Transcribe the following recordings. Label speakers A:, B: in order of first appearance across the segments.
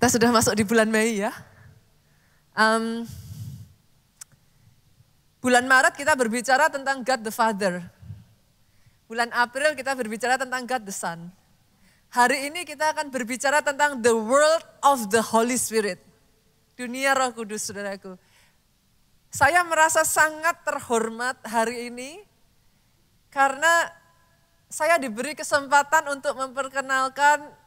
A: Kita sudah masuk di bulan Mei ya. Bulan Maret kita berbicara tentang God the Father. Bulan April kita berbicara tentang God the Son. Hari ini kita akan berbicara tentang the world of the Holy Spirit. Dunia Roh Kudus, saudaraku. Saya merasa sangat terhormat hari ini karena saya diberi kesempatan untuk memperkenalkan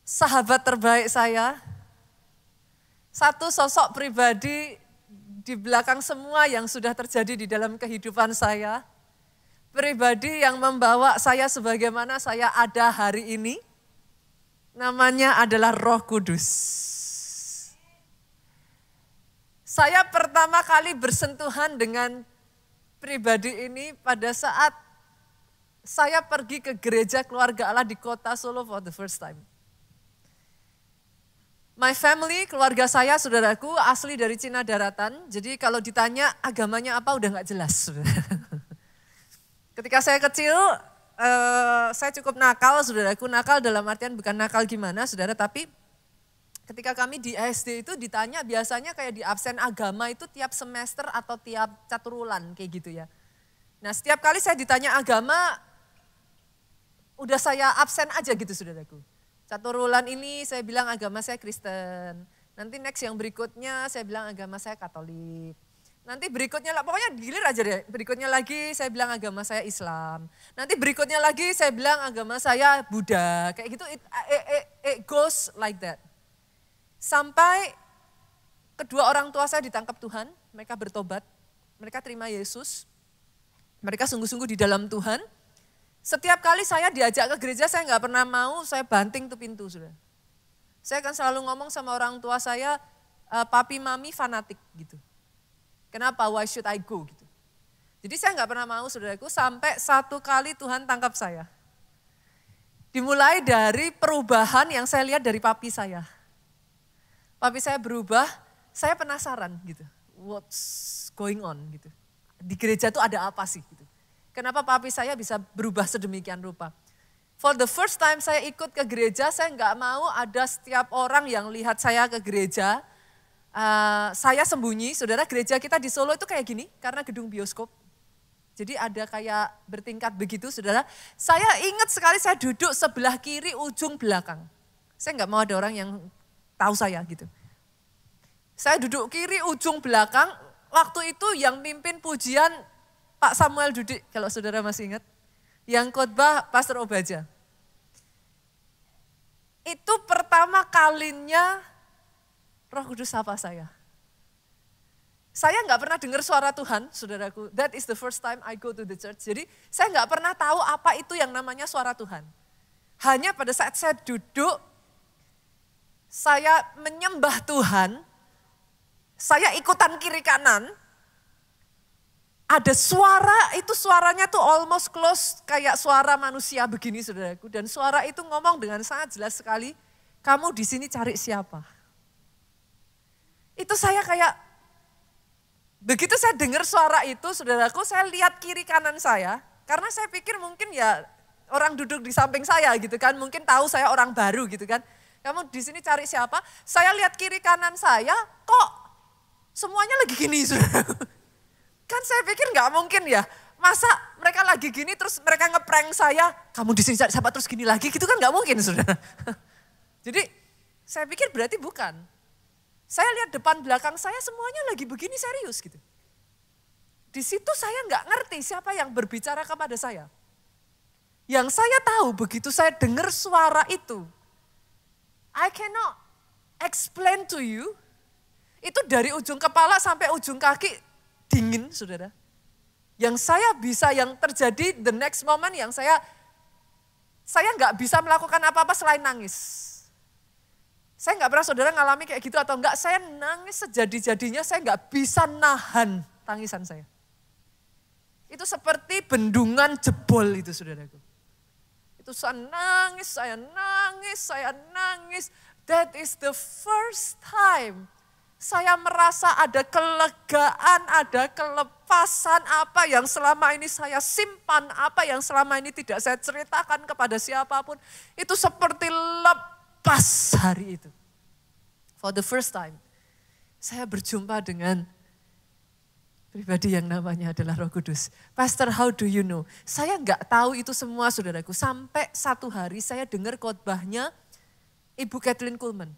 A: sahabat terbaik saya. Satu sosok pribadi di belakang semua yang sudah terjadi di dalam kehidupan saya. Pribadi yang membawa saya sebagaimana saya ada hari ini. Namanya adalah Roh Kudus. Saya pertama kali bersentuhan dengan pribadi ini pada saat saya pergi ke gereja keluarga Allah di kota Solo for the first time. My family, keluarga saya, saudaraku, asli dari Cina daratan. Jadi kalau ditanya agamanya apa udah gak jelas. Ketika saya kecil, saya cukup nakal, saudaraku. Nakal dalam artian bukan nakal gimana, saudara, tapi ketika kami di SD itu ditanya biasanya kayak di absen agama itu tiap semester atau tiap caturulan kayak gitu ya. Nah setiap kali saya ditanya agama, udah saya absen aja gitu, saudaraku. Caturulan ini saya bilang agama saya Kristen. Nanti next yang berikutnya saya bilang agama saya Katolik. Nanti berikutnya, pokoknya gilir aja deh. Berikutnya lagi saya bilang agama saya Islam. Nanti berikutnya lagi saya bilang agama saya Buddha. Kayak gitu, it goes like that. Sampai kedua orang tua saya ditangkap Tuhan, mereka bertobat. Mereka terima Yesus. Mereka sungguh-sungguh di dalam Tuhan. Setiap kali saya diajak ke gereja, saya nggak pernah mau, saya banting tuh pintu, sudah. Saya akan selalu ngomong sama orang tua saya, papi mami fanatik gitu. Kenapa? Why should I go gitu. Jadi saya nggak pernah mau, saudaraku, sampai satu kali Tuhan tangkap saya. Dimulai dari perubahan yang saya lihat dari papi saya. Papi saya berubah, saya penasaran gitu. What's going on gitu. Di gereja tuh ada apa sih gitu. Kenapa papi saya bisa berubah sedemikian rupa. For the first time saya ikut ke gereja, saya nggak mau ada setiap orang yang lihat saya ke gereja. Saya sembunyi, saudara, gereja kita di Solo itu kayak gini, karena gedung bioskop. Jadi ada kayak bertingkat begitu, saudara. Saya ingat sekali saya duduk sebelah kiri ujung belakang. Saya nggak mau ada orang yang tahu saya gitu. Saya duduk kiri ujung belakang, waktu itu yang mimpin pujian Pak Samuel Dudik, kalau saudara masih ingat. Yang khotbah Pastor Obaja. Itu pertama kalinya Roh Kudus sapa saya. Saya nggak pernah dengar suara Tuhan, saudaraku. That is the first time I go to the church. Jadi saya nggak pernah tahu apa itu yang namanya suara Tuhan. Hanya pada saat saya duduk, saya menyembah Tuhan, saya ikutan kiri kanan, ada suara, itu suaranya tuh almost close kayak suara manusia begini, saudaraku. Dan suara itu ngomong dengan sangat jelas sekali, kamu di sini cari siapa? Itu saya kayak, begitu saya dengar suara itu, saudaraku, saya lihat kiri kanan saya. Karena saya pikir mungkin ya orang duduk di samping saya gitu kan, mungkin tahu saya orang baru gitu kan. Kamu di sini cari siapa? Saya lihat kiri kanan saya, kok semuanya lagi gini, saudaraku. Kan saya pikir nggak mungkin ya, masa mereka lagi gini terus mereka ngeprank saya, kamu di sini cari siapa terus gini lagi, gitu kan nggak mungkin, saudara. Jadi saya pikir berarti bukan. Saya lihat depan belakang saya semuanya lagi begini serius gitu. Di situ saya nggak ngerti siapa yang berbicara kepada saya. Yang saya tahu begitu saya dengar suara itu, I cannot explain to you, itu dari ujung kepala sampai ujung kaki, dingin, saudara. Yang saya bisa, yang terjadi the next moment yang saya nggak bisa melakukan apa-apa selain nangis. Saya nggak pernah saudara ngalami kayak gitu atau enggak, saya nangis sejadi-jadinya, saya nggak bisa nahan tangisan saya. Itu seperti bendungan jebol itu, saudaraku. Itu saya nangis, saya nangis, saya nangis. That is the first time saya merasa ada kelegaan, ada kelepasan, apa yang selama ini saya simpan, apa yang selama ini tidak saya ceritakan kepada siapapun. Itu seperti lepas hari itu. For the first time, saya berjumpa dengan pribadi yang namanya adalah Roh Kudus. Pastor, how do you know? Saya nggak tahu itu semua, saudaraku. Sampai satu hari saya dengar khotbahnya Ibu Kathleen Kuhlman.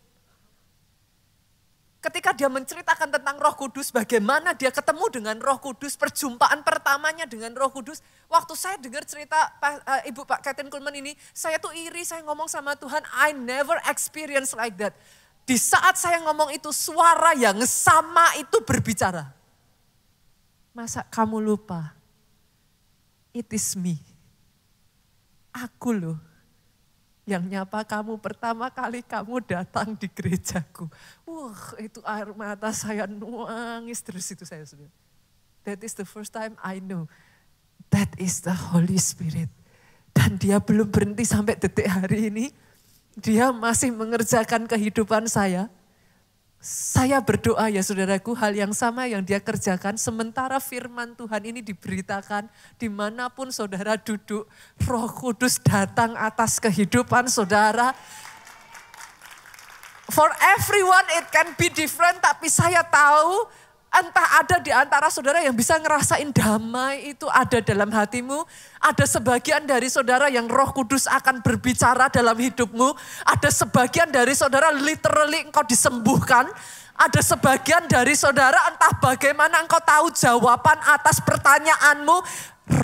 A: Ketika dia menceritakan tentang Roh Kudus, bagaimana dia ketemu dengan Roh Kudus, perjumpaan pertamanya dengan Roh Kudus. Waktu saya dengar cerita Ibu Pak Kathleen Kuhlman ini, saya tuh iri, saya ngomong sama Tuhan, I never experience like that. Di saat saya ngomong itu, suara yang sama itu berbicara. Masa kamu lupa? It is me. Aku loh. Yang nyapa kamu pertama kali kamu datang di gerejaku. Wah, itu air mata saya nangis terus itu saya sudah. That is the first time I know. That is the Holy Spirit. Dan dia belum berhenti sampai detik hari ini. Dia masih mengerjakan kehidupan saya. Saya berdoa ya saudaraku, hal yang sama yang dia kerjakan sementara firman Tuhan ini diberitakan dimanapun saudara duduk, Roh Kudus datang atas kehidupan saudara. For everyone it can be different, tapi saya tahu entah ada di antara saudara yang bisa ngerasain damai itu ada dalam hatimu. Ada sebagian dari saudara yang Roh Kudus akan berbicara dalam hidupmu. Ada sebagian dari saudara literally engkau disembuhkan. Ada sebagian dari saudara entah bagaimana engkau tahu jawaban atas pertanyaanmu.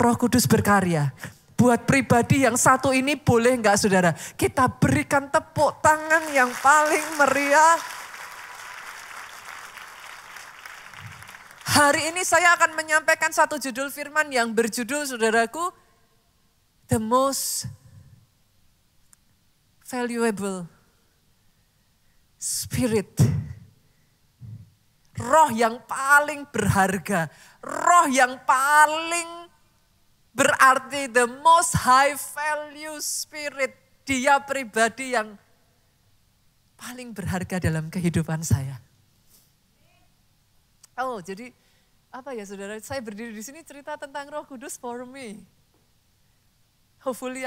A: Roh Kudus berkarya. Buat pribadi yang satu ini boleh enggak saudara? Kita berikan tepuk tangan yang paling meriah. Hari ini saya akan menyampaikan satu judul firman yang berjudul saudaraku, The Most Valuable Spirit. Roh yang paling berharga, roh yang paling berarti the most high value spirit. Dia pribadi yang paling berharga dalam kehidupan saya. Oh, jadi apa ya saudara, saya berdiri di sini cerita tentang Roh Kudus for me. Hopefully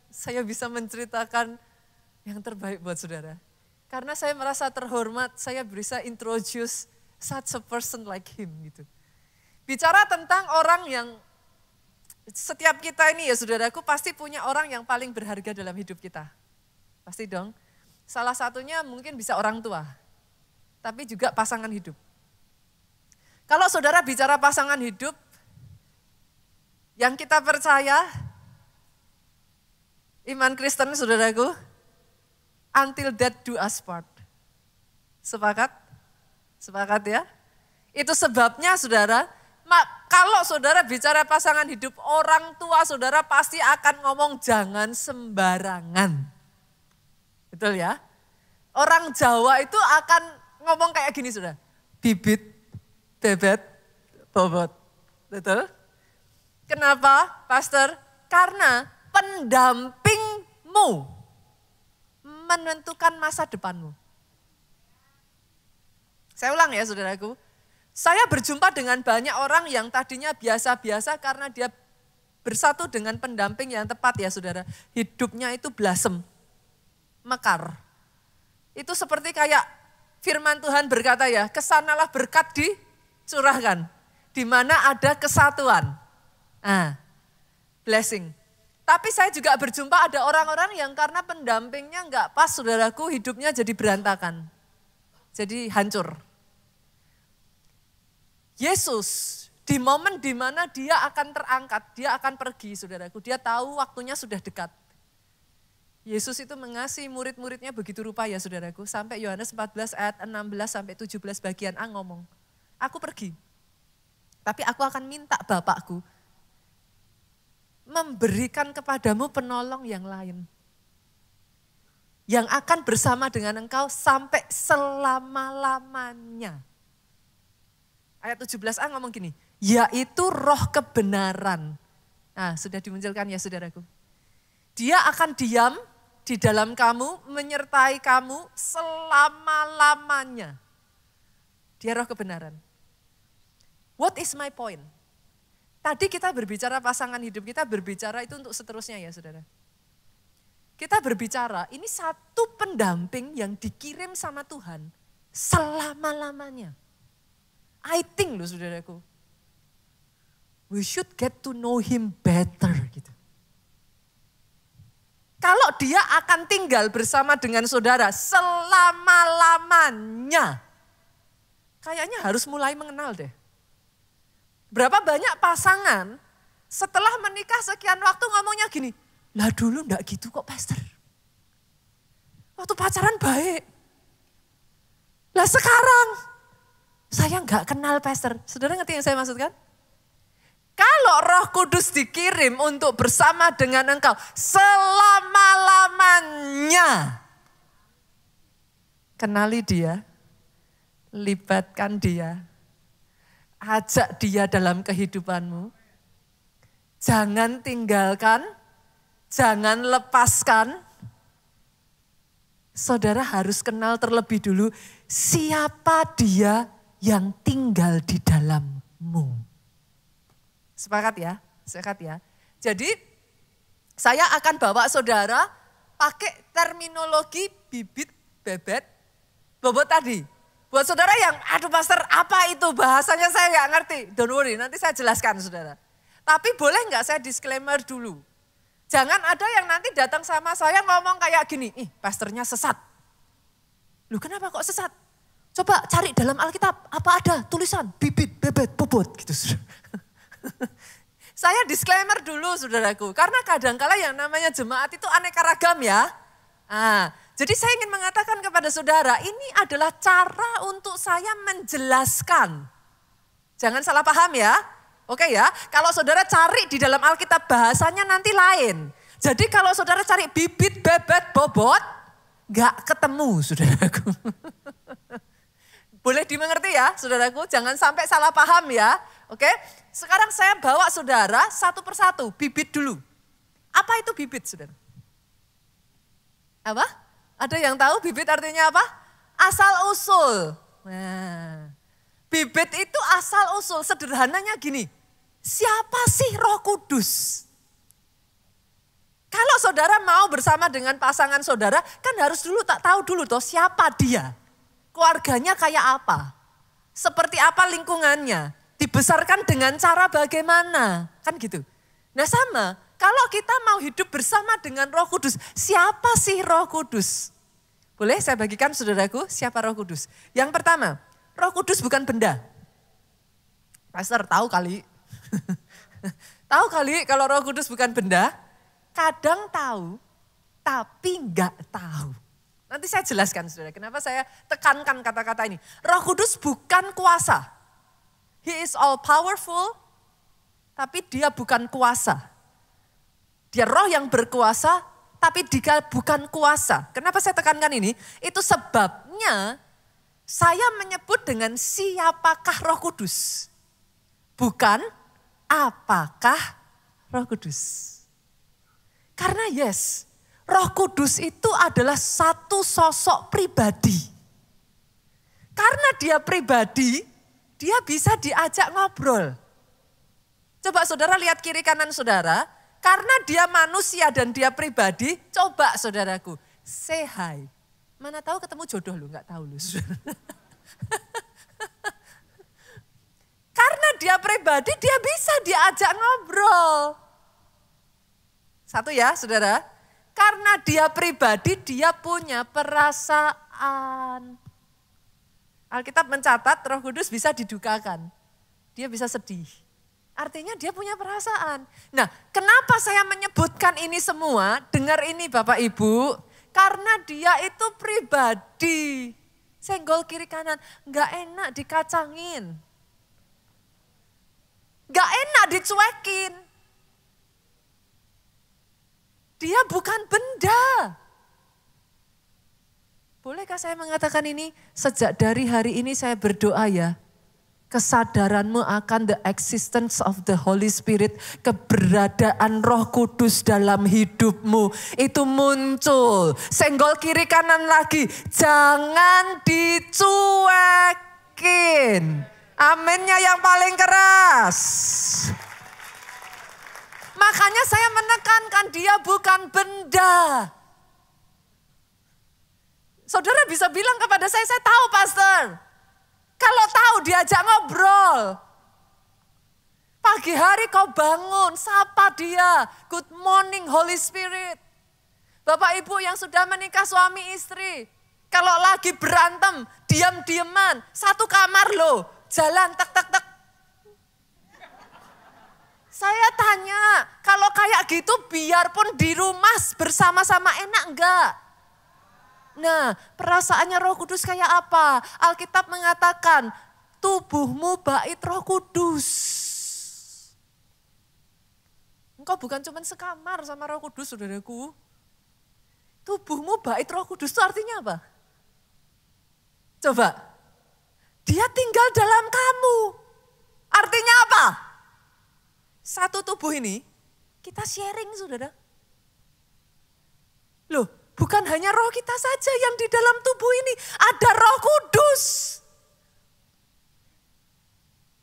A: saya bisa menceritakan yang terbaik buat saudara. Karena saya merasa terhormat, saya bisa introduce such a person like him gitu. Bicara tentang orang yang setiap kita ini ya saudaraku pasti punya orang yang paling berharga dalam hidup kita. Pasti dong. Salah satunya mungkin bisa orang tua, tapi juga pasangan hidup. Kalau saudara bicara pasangan hidup, yang kita percaya, iman Kristen saudaraku, until death do us part. Sepakat? Sepakat ya? Itu sebabnya saudara, kalau saudara bicara pasangan hidup, orang tua saudara pasti akan ngomong jangan sembarangan. Betul ya? Orang Jawa itu akan ngomong kayak gini saudara, bibit, bebet, bobot. Betul? Kenapa, Pastor? Karena pendampingmu menentukan masa depanmu. Saya ulang ya saudaraku. Saya berjumpa dengan banyak orang yang tadinya biasa-biasa karena dia bersatu dengan pendamping yang tepat ya saudara. Hidupnya itu blasem, mekar. Itu seperti kayak firman Tuhan berkata ya, kesanalah berkat dicurahkan. Di mana ada kesatuan. Blessing. Tapi saya juga berjumpa ada orang-orang yang karena pendampingnya enggak pas saudaraku, hidupnya jadi berantakan. Jadi hancur. Yesus di momen di mana dia akan terangkat, dia akan pergi saudaraku. Dia tahu waktunya sudah dekat. Yesus itu mengasihi murid-muridnya begitu rupa ya saudaraku. Sampai Yohanes 14 ayat 16 sampai 17 bagian A ngomong, aku pergi. Tapi aku akan minta Bapakku memberikan kepadamu penolong yang lain. Yang akan bersama dengan engkau sampai selama-lamanya. Ayat 17a ngomong gini, yaitu roh kebenaran. Nah sudah dimunculkan ya saudaraku. Dia akan diam di dalam kamu, menyertai kamu selama-lamanya. Dia roh kebenaran. What is my point? Tadi kita berbicara pasangan hidup, kita berbicara itu untuk seterusnya ya saudara. kita berbicara, ini satu pendamping yang dikirim sama Tuhan selama-lamanya. I think loh saudaraku, we should get to know him better gitu. Kalau dia akan tinggal bersama dengan saudara selama-lamanya, kayaknya harus mulai mengenal deh. Berapa banyak pasangan setelah menikah sekian waktu ngomongnya gini, lah dulu enggak gitu kok pastor. Waktu pacaran baik. Lah sekarang saya enggak kenal pastor. Saudara ngerti yang saya maksudkan? Kalau Roh Kudus dikirim untuk bersama dengan engkau selama-lamanya, kenali dia, libatkan dia, ajak dia dalam kehidupanmu. Jangan tinggalkan, jangan lepaskan. Saudara harus kenal terlebih dulu siapa dia yang tinggal di dalammu. Sepakat ya? Sepakat ya? Jadi saya akan bawa saudara pakai terminologi bibit, bebet, bobot tadi. Buat saudara yang, aduh pastor apa itu bahasanya saya nggak ngerti. Don't worry, nanti saya jelaskan saudara. Tapi boleh nggak saya disclaimer dulu. Jangan ada yang nanti datang sama saya ngomong kayak gini, ih pastornya sesat. Loh kenapa kok sesat? Coba cari dalam Alkitab, apa ada tulisan bibit, bebet, bobot gitu saudara. Saya disclaimer dulu saudaraku, karena kadangkala yang namanya jemaat itu aneka ragam ya. Jadi saya ingin mengatakan kepada saudara, ini adalah cara untuk saya menjelaskan. Jangan salah paham ya. Oke ya, kalau saudara cari di dalam Alkitab bahasanya nanti lain. Jadi kalau saudara cari bibit, bebet, bobot, gak ketemu saudaraku. Boleh dimengerti ya saudaraku, jangan sampai salah paham ya. Oke, sekarang saya bawa saudara satu persatu, bibit dulu. Apa itu bibit saudara? Apa? Ada yang tahu bibit artinya apa? Asal usul. Nah, bibit itu asal usul, sederhananya gini. Siapa sih Roh Kudus? Kalau saudara mau bersama dengan pasangan saudara, kan harus dulu tak tahu dulu toh siapa dia. Keluarganya kayak apa? Seperti apa lingkungannya? Dibesarkan dengan cara bagaimana? Kan gitu. Nah sama, kalau kita mau hidup bersama dengan Roh Kudus, siapa sih Roh Kudus? Boleh saya bagikan saudaraku, siapa Roh Kudus? Yang pertama, Roh Kudus bukan benda. Pastor tahu kali. Tahu kali kalau Roh Kudus bukan benda? Kadang tahu, tapi enggak tahu. Nanti saya jelaskan saudara, kenapa saya tekankan kata-kata ini. Roh Kudus bukan kuasa. He is all powerful, tapi dia bukan kuasa. Dia roh yang berkuasa, tapi dia bukan kuasa. Kenapa saya tekankan ini? Itu sebabnya saya menyebut dengan siapakah Roh Kudus. Bukan apakah Roh Kudus. Karena yes, Roh Kudus itu adalah satu sosok pribadi. Karena dia pribadi, dia bisa diajak ngobrol. Coba saudara lihat kiri kanan saudara, karena dia manusia dan dia pribadi, coba saudaraku, say hi. Mana tahu ketemu jodoh lu, nggak tahu lu. Karena dia pribadi, dia bisa diajak ngobrol. Satu ya saudara, karena dia pribadi, dia punya perasaan. Alkitab mencatat Roh Kudus bisa didukakan, dia bisa sedih. Artinya dia punya perasaan. Nah, kenapa saya menyebutkan ini semua? Dengar ini Bapak Ibu, karena dia itu pribadi. Senggol kiri kanan, gak enak dikacangin. Gak enak dicuekin. Dia bukan benda. Bolehkah saya mengatakan ini? Sejak dari hari ini saya berdoa ya. Kesadaranmu akan the existence of the Holy Spirit. Keberadaan Roh Kudus dalam hidupmu. Itu muncul. Senggol kiri kanan lagi. Jangan dicuekin. Aminnya yang paling keras. Makanya saya menekankan dia bukan benda. Saudara bisa bilang kepada saya tahu pastor. Kalau tahu diajak ngobrol. Pagi hari kau bangun, sapa dia. Good morning Holy Spirit. Bapak ibu yang sudah menikah suami istri. Kalau lagi berantem, diam-diaman. Satu kamar loh, jalan tek. Saya tanya, kalau kayak gitu biarpun di rumah bersama-sama enak enggak? Nah, perasaannya Roh Kudus kayak apa? Alkitab mengatakan, tubuhmu bait Roh Kudus. Engkau bukan cuma sekamar sama Roh Kudus, saudaraku. Tubuhmu bait Roh Kudus itu artinya apa? Coba, dia tinggal dalam kamu. Artinya apa? Satu tubuh ini, kita sharing saudara. Loh, bukan hanya roh kita saja yang di dalam tubuh ini, ada Roh Kudus.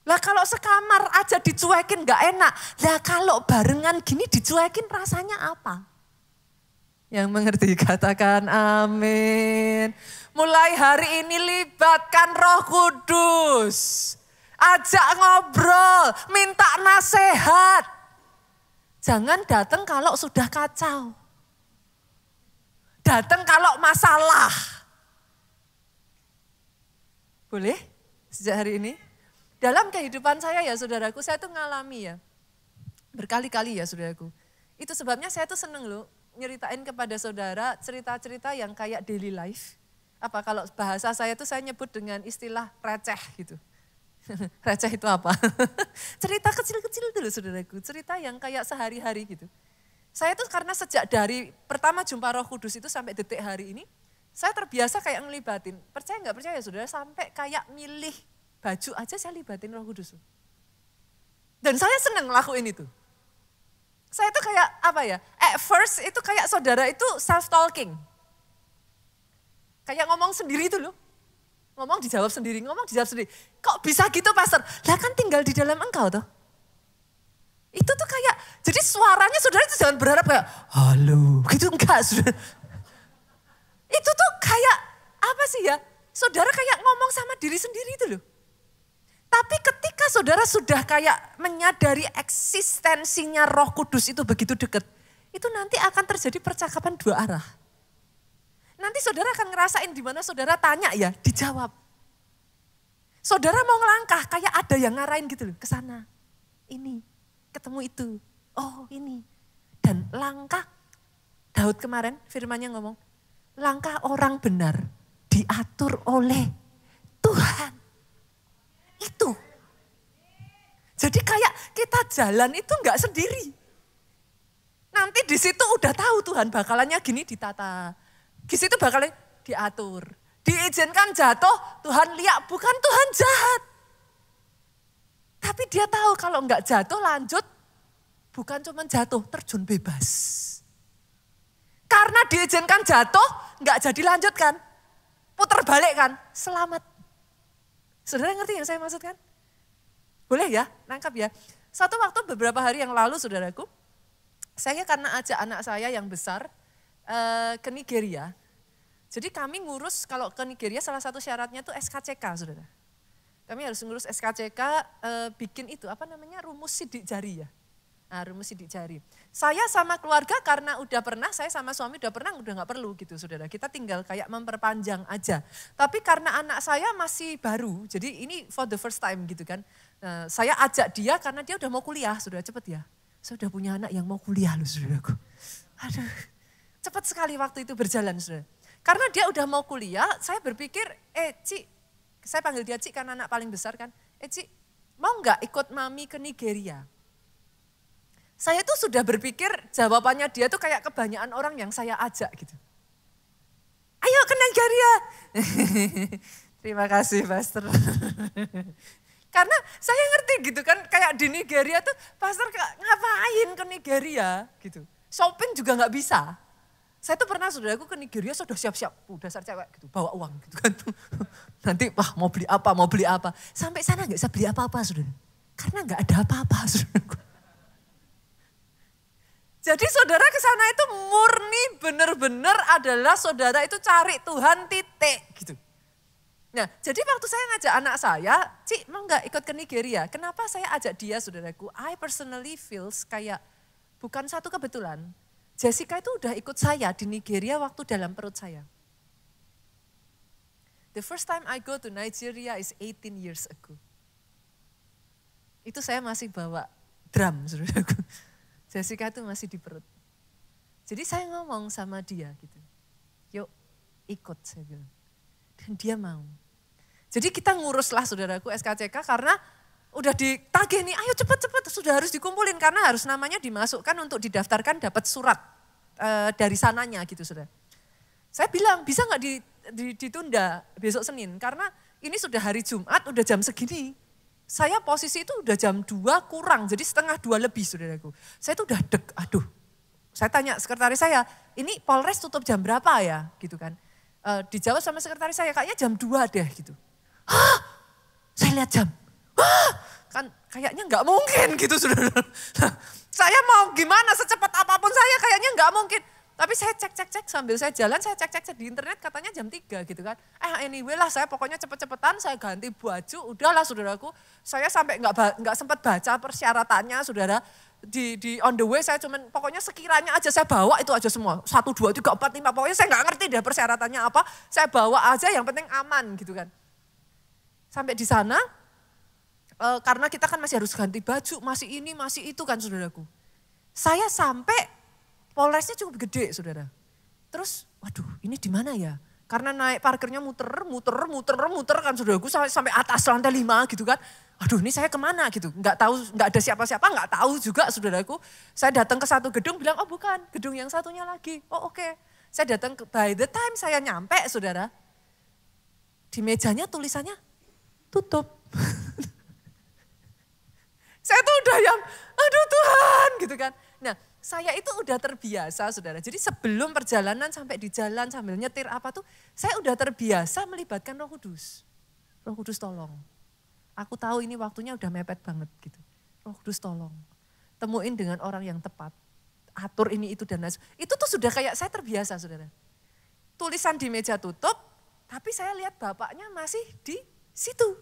A: Lah kalau sekamar aja dicuekin gak enak, lah kalau barengan gini dicuekin rasanya apa? Yang mengerti katakan amin. Mulai hari ini libatkan Roh Kudus. Ajak ngobrol, minta nasihat. Jangan datang kalau sudah kacau. Datang kalau masalah. Boleh? Sejak hari ini. Dalam kehidupan saya ya saudaraku, saya tuh ngalami ya. Berkali-kali ya saudaraku. Itu sebabnya saya tuh seneng loh nyeritain kepada saudara cerita-cerita yang kayak daily life. Apa kalau bahasa saya tuh saya nyebut dengan istilah receh gitu. Receh itu apa? Cerita kecil-kecil dulu saudaraku, cerita yang kayak sehari-hari gitu. Saya tuh karena sejak dari pertama jumpa Roh Kudus itu sampai detik hari ini, saya terbiasa kayak ngelibatin. Percaya nggak percaya saudara, sampai kayak milih baju aja saya libatin Roh Kudus. Dan saya seneng ngelakuin itu. Saya tuh kayak apa ya, at first itu kayak saudara itu self-talking. Kayak ngomong sendiri itu loh. Ngomong dijawab sendiri, ngomong dijawab sendiri. Kok bisa gitu pastor? Lah kan tinggal di dalam engkau tuh. Itu tuh kayak, jadi suaranya saudara itu jangan berharap kayak, halo, gitu enggak saudara. Itu tuh kayak, apa sih ya, saudara kayak ngomong sama diri sendiri itu loh. Tapi ketika saudara sudah kayak menyadari eksistensinya Roh Kudus itu begitu dekat, itu nanti akan terjadi percakapan dua arah. Nanti saudara akan ngerasain di mana saudara tanya ya, dijawab. Saudara mau ngelangkah kayak ada yang ngarahin gitu loh, ke sana. Ini, ketemu itu. Oh ini. Dan langkah, Daud kemarin firmannya ngomong, langkah orang benar diatur oleh Tuhan. Itu. Jadi kayak kita jalan itu enggak sendiri. Nanti di situ udah tahu Tuhan bakalannya gini ditata. Di situ bakalan diatur. Diizinkan jatuh, Tuhan lihat bukan Tuhan jahat. Tapi dia tahu kalau enggak jatuh lanjut, bukan cuma jatuh, terjun bebas. Karena diizinkan jatuh, enggak jadi lanjut kan. Putar balik kan, selamat. Saudara ngerti yang saya maksudkan? Boleh ya, nangkap ya. Satu waktu beberapa hari yang lalu saudaraku, saya karena ajak anak saya yang besar ke Nigeria. Jadi kami ngurus kalau ke Nigeria salah satu syaratnya tuh SKCK saudara. Kami harus ngurus SKCK bikin itu apa namanya rumus sidik jari ya. Nah, rumus sidik jari. Saya sama keluarga karena udah pernah, saya sama suami udah pernah, udah gak perlu gitu saudara. Kita tinggal kayak memperpanjang aja. Tapi karena anak saya masih baru, jadi ini for the first time gitu kan. Nah, saya ajak dia karena dia udah mau kuliah, saudara cepet ya. Saya udah punya anak yang mau kuliah loh saudaraku. Aduh, cepet sekali waktu itu berjalan saudara. Karena dia udah mau kuliah, saya berpikir, Ci, saya panggil dia Ci karena anak paling besar kan. Ci, mau gak ikut mami ke Nigeria? Saya tuh sudah berpikir jawabannya dia tuh kayak kebanyakan orang yang saya ajak gitu. Ayo ke Nigeria. Terima kasih pastor. Karena saya ngerti gitu kan, kayak di Nigeria tuh pastor ngapain ke Nigeria gitu. Shopping juga gak bisa. Saya tuh pernah saudaraku ke Nigeria sudah siap-siap, dasar cewek gitu, bawa uang gitu kan. Nanti wah mau beli apa. Sampai sana gak bisa beli apa-apa saudara. Karena gak ada apa-apa saudaraku. Jadi saudara ke sana itu murni benar-benar adalah saudara itu cari Tuhan titik gitu. Nah, jadi waktu saya ngajak anak saya, Cik mau nggak ikut ke Nigeria? Kenapa saya ajak dia saudaraku? I personally feels kayak bukan satu kebetulan. Jessica itu udah ikut saya di Nigeria waktu dalam perut saya. The first time I go to Nigeria is 18 years ago. Itu saya masih bawa drum saudaraku. Jessica itu masih di perut. Jadi saya ngomong sama dia gitu. Yuk ikut saya bilang. Dan dia mau. Jadi kita nguruslah saudaraku SKCK karena udah ditagih nih, ayo cepet-cepet sudah harus dikumpulin karena harus namanya dimasukkan untuk didaftarkan dapat surat dari sananya gitu saudara. Saya bilang bisa nggak ditunda besok Senin karena ini sudah hari Jumat udah jam segini. Saya posisi itu udah jam 2 kurang jadi setengah 2 lebih saudaraku. Saya tuh udah aduh. Saya tanya sekretaris saya, ini Polres tutup jam berapa ya gitu kan. Dijawab sama sekretaris saya kayaknya jam 2 deh gitu. Hah? Saya lihat jam. Hah? Kan kayaknya nggak mungkin gitu saudara. Saya mau gimana secepat apapun saya kayaknya nggak mungkin. Tapi saya cek sambil saya jalan saya cek di internet katanya jam 3 gitu kan. Anyway lah saya pokoknya cepet-cepetan saya ganti baju udahlah saudaraku. Saya sampai nggak sempat baca persyaratannya saudara. Di on the way saya cuman pokoknya sekiranya aja saya bawa itu aja semua. 1, 2, 3, 4, 5 pokoknya saya nggak ngerti deh persyaratannya apa. Saya bawa aja yang penting aman gitu kan. Sampai di sana karena kita kan masih harus ganti baju, masih ini, masih itu kan saudaraku. Saya sampai Polresnya cukup gede saudara. Terus waduh ini di mana ya? Karena naik parkirnya muter kan saudaraku sampai atas lantai 5 gitu kan. Aduh ini saya kemana gitu. Nggak tahu, nggak ada siapa-siapa, nggak tahu juga saudaraku. Saya datang ke satu gedung bilang oh bukan, gedung yang satunya lagi. Oh oke. Saya datang by the time saya nyampe saudara. Di mejanya tulisannya tutup. Saya tuh udah yang, aduh Tuhan gitu kan. Nah saya itu udah terbiasa saudara. Jadi sebelum perjalanan sampai di jalan sambil nyetir apa tuh, saya udah terbiasa melibatkan Roh Kudus. Roh Kudus tolong. Aku tahu ini waktunya udah mepet banget gitu. Roh Kudus tolong. Temuin dengan orang yang tepat. Atur ini itu dan lain. Itu tuh sudah kayak saya terbiasa saudara. Tulisan di meja tutup, tapi saya lihat bapaknya masih di situ.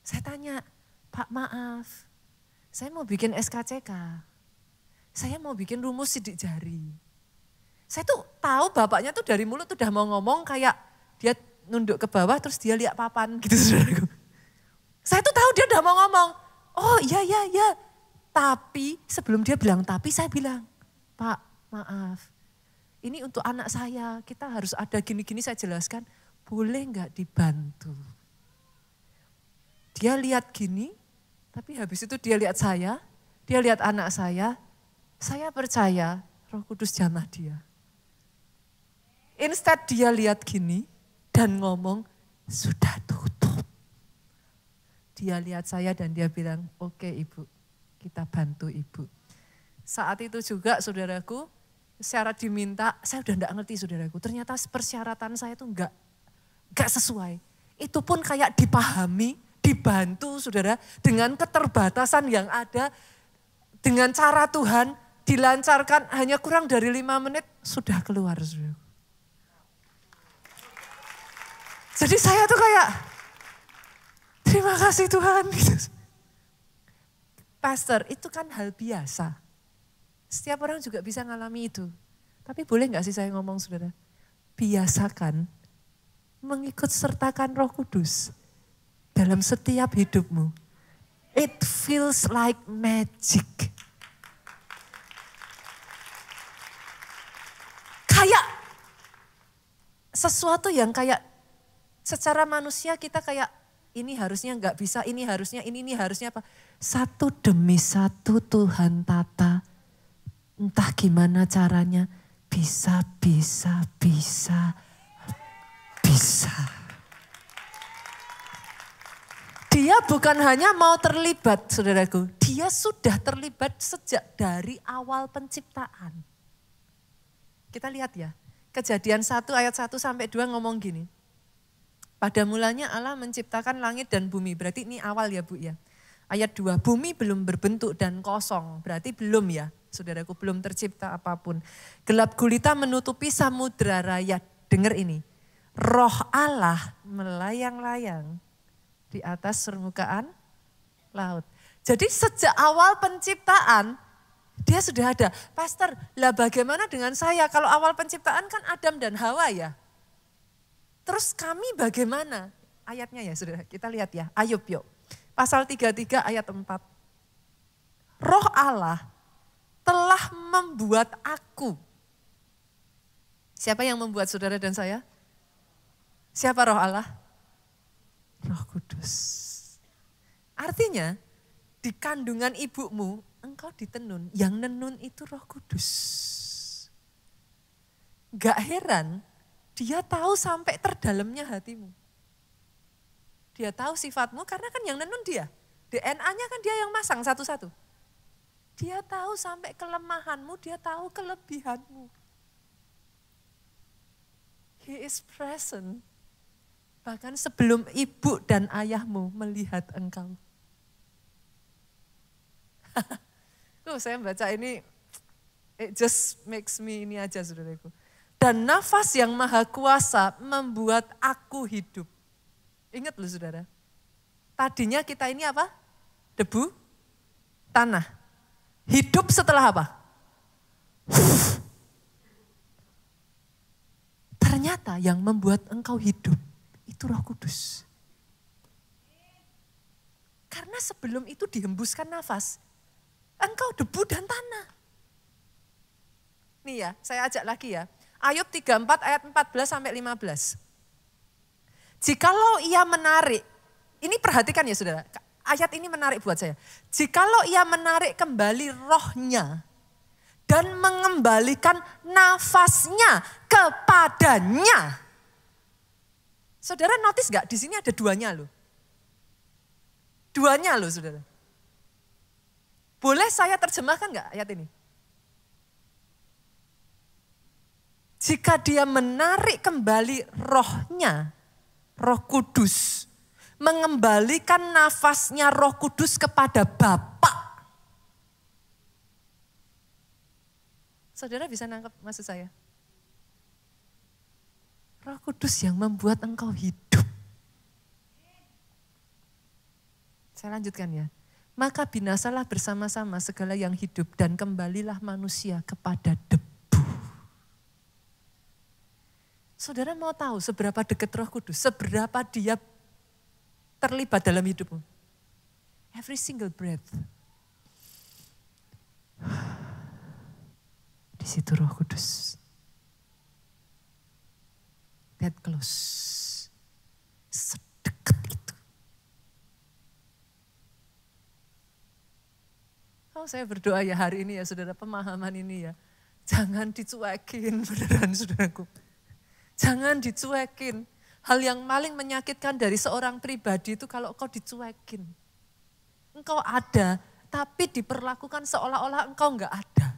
A: Saya tanya, Pak maaf, saya mau bikin SKCK. Saya mau bikin rumus sidik jari. Saya tuh tahu bapaknya tuh dari mulut tuh udah mau ngomong kayak dia nunduk ke bawah terus dia lihat papan gitu saudaraku. Saya tuh tahu dia udah mau ngomong, oh iya. Tapi sebelum dia bilang tapi saya bilang, Pak maaf ini untuk anak saya kita harus ada gini-gini saya jelaskan. Boleh nggak dibantu? Dia lihat gini tapi habis itu dia lihat saya, dia lihat anak saya percaya Roh Kudus jamah dia. Instead dia lihat gini dan ngomong, sudah tutup. Dia lihat saya dan dia bilang, oke ibu, kita bantu ibu. Saat itu juga saudaraku, syarat diminta, saya udah enggak ngerti saudaraku. Ternyata persyaratan saya itu enggak sesuai. Itu pun kayak dipahami, dibantu saudara, dengan keterbatasan yang ada, dengan cara Tuhan, dilancarkan hanya kurang dari 5 menit sudah keluar. Saudara. Jadi saya tuh kayak terima kasih Tuhan. Pastor itu kan hal biasa. Setiap orang juga bisa ngalami itu. Tapi boleh gak sih saya ngomong saudara? Biasakan mengikut sertakan Roh Kudus dalam setiap hidupmu. It feels like magic. Kayak sesuatu yang kayak secara manusia kita kayak ini harusnya nggak bisa, ini harusnya, ini harusnya apa. Satu demi satu Tuhan tata, entah gimana caranya, bisa. Dia bukan hanya mau terlibat saudaraku, dia sudah terlibat sejak dari awal penciptaan. Kita lihat ya, Kejadian 1 ayat 1 sampai 2 ngomong gini. Pada mulanya Allah menciptakan langit dan bumi, berarti ini awal ya Bu ya. Ayat 2, bumi belum berbentuk dan kosong, berarti belum ya. saudaraku, belum tercipta apapun. Gelap gulita menutupi samudra raya. Dengar ini, roh Allah melayang-layang di atas permukaan laut. Jadi sejak awal penciptaan, dia sudah ada. Pastor, lah bagaimana dengan saya? Kalau awal penciptaan kan Adam dan Hawa ya. Terus kami bagaimana? Ayatnya ya saudara, kita lihat ya. Ayub yuk. Pasal 33 ayat 4. Roh Allah telah membuat aku. Siapa yang membuat saudara dan saya? Siapa roh Allah? Roh Kudus. Artinya di kandungan ibumu engkau ditenun. Yang nenun itu Roh Kudus. Gak heran dia tahu sampai terdalamnya hatimu. Dia tahu sifatmu karena kan yang nenun dia. DNA-nya kan dia yang masang satu-satu. Dia tahu sampai kelemahanmu, dia tahu kelebihanmu. He is present. Bahkan sebelum ibu dan ayahmu melihat engkau. Saya baca ini, it just makes me ini aja saudaraku. Dan nafas yang maha kuasa membuat aku hidup. Ingat loh saudara, tadinya kita ini apa? Debu, tanah. Hidup setelah apa? Ternyata yang membuat engkau hidup itu Roh Kudus. Karena sebelum itu dihembuskan nafas, engkau debu dan tanah. Nih ya, saya ajak lagi ya. Ayub 34 ayat 14 sampai 15. Jikalau ia menarik, ini perhatikan ya saudara, ayat ini menarik buat saya. Jikalau ia menarik kembali rohnya dan mengembalikan nafasnya kepadanya. Saudara notice gak di sini ada duanya loh. Duanya loh saudara. Boleh saya terjemahkan gak ayat ini? Jika dia menarik kembali rohnya, Roh Kudus, mengembalikan nafasnya Roh Kudus kepada Bapa. Saudara bisa nangkep maksud saya? Roh Kudus yang membuat engkau hidup. Saya lanjutkan ya. Maka binasalah bersama-sama segala yang hidup dan kembalilah manusia kepada debu. Saudara mau tahu seberapa dekat Roh Kudus, seberapa dia terlibat dalam hidupmu? Every single breath. Di situ Roh Kudus. That close. Sedekat itu. Oh, saya berdoa ya hari ini ya saudara, pemahaman ini ya. Jangan dicuekin beneran saudaraku. Jangan dicuekin. Hal yang paling menyakitkan dari seorang pribadi itu kalau kau dicuekin. Engkau ada, tapi diperlakukan seolah-olah engkau enggak ada.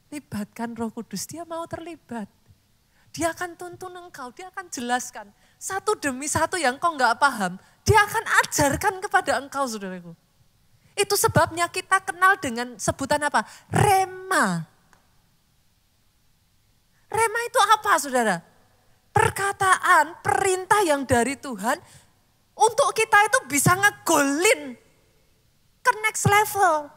A: Libatkan Roh Kudus, dia mau terlibat. Dia akan tuntun engkau, dia akan jelaskan. Satu demi satu yang kau enggak paham, dia akan ajarkan kepada engkau saudaraku. Itu sebabnya kita kenal dengan sebutan apa? Rema. Rema itu apa saudara? Perkataan, perintah yang dari Tuhan untuk kita itu bisa ngegolin ke next level.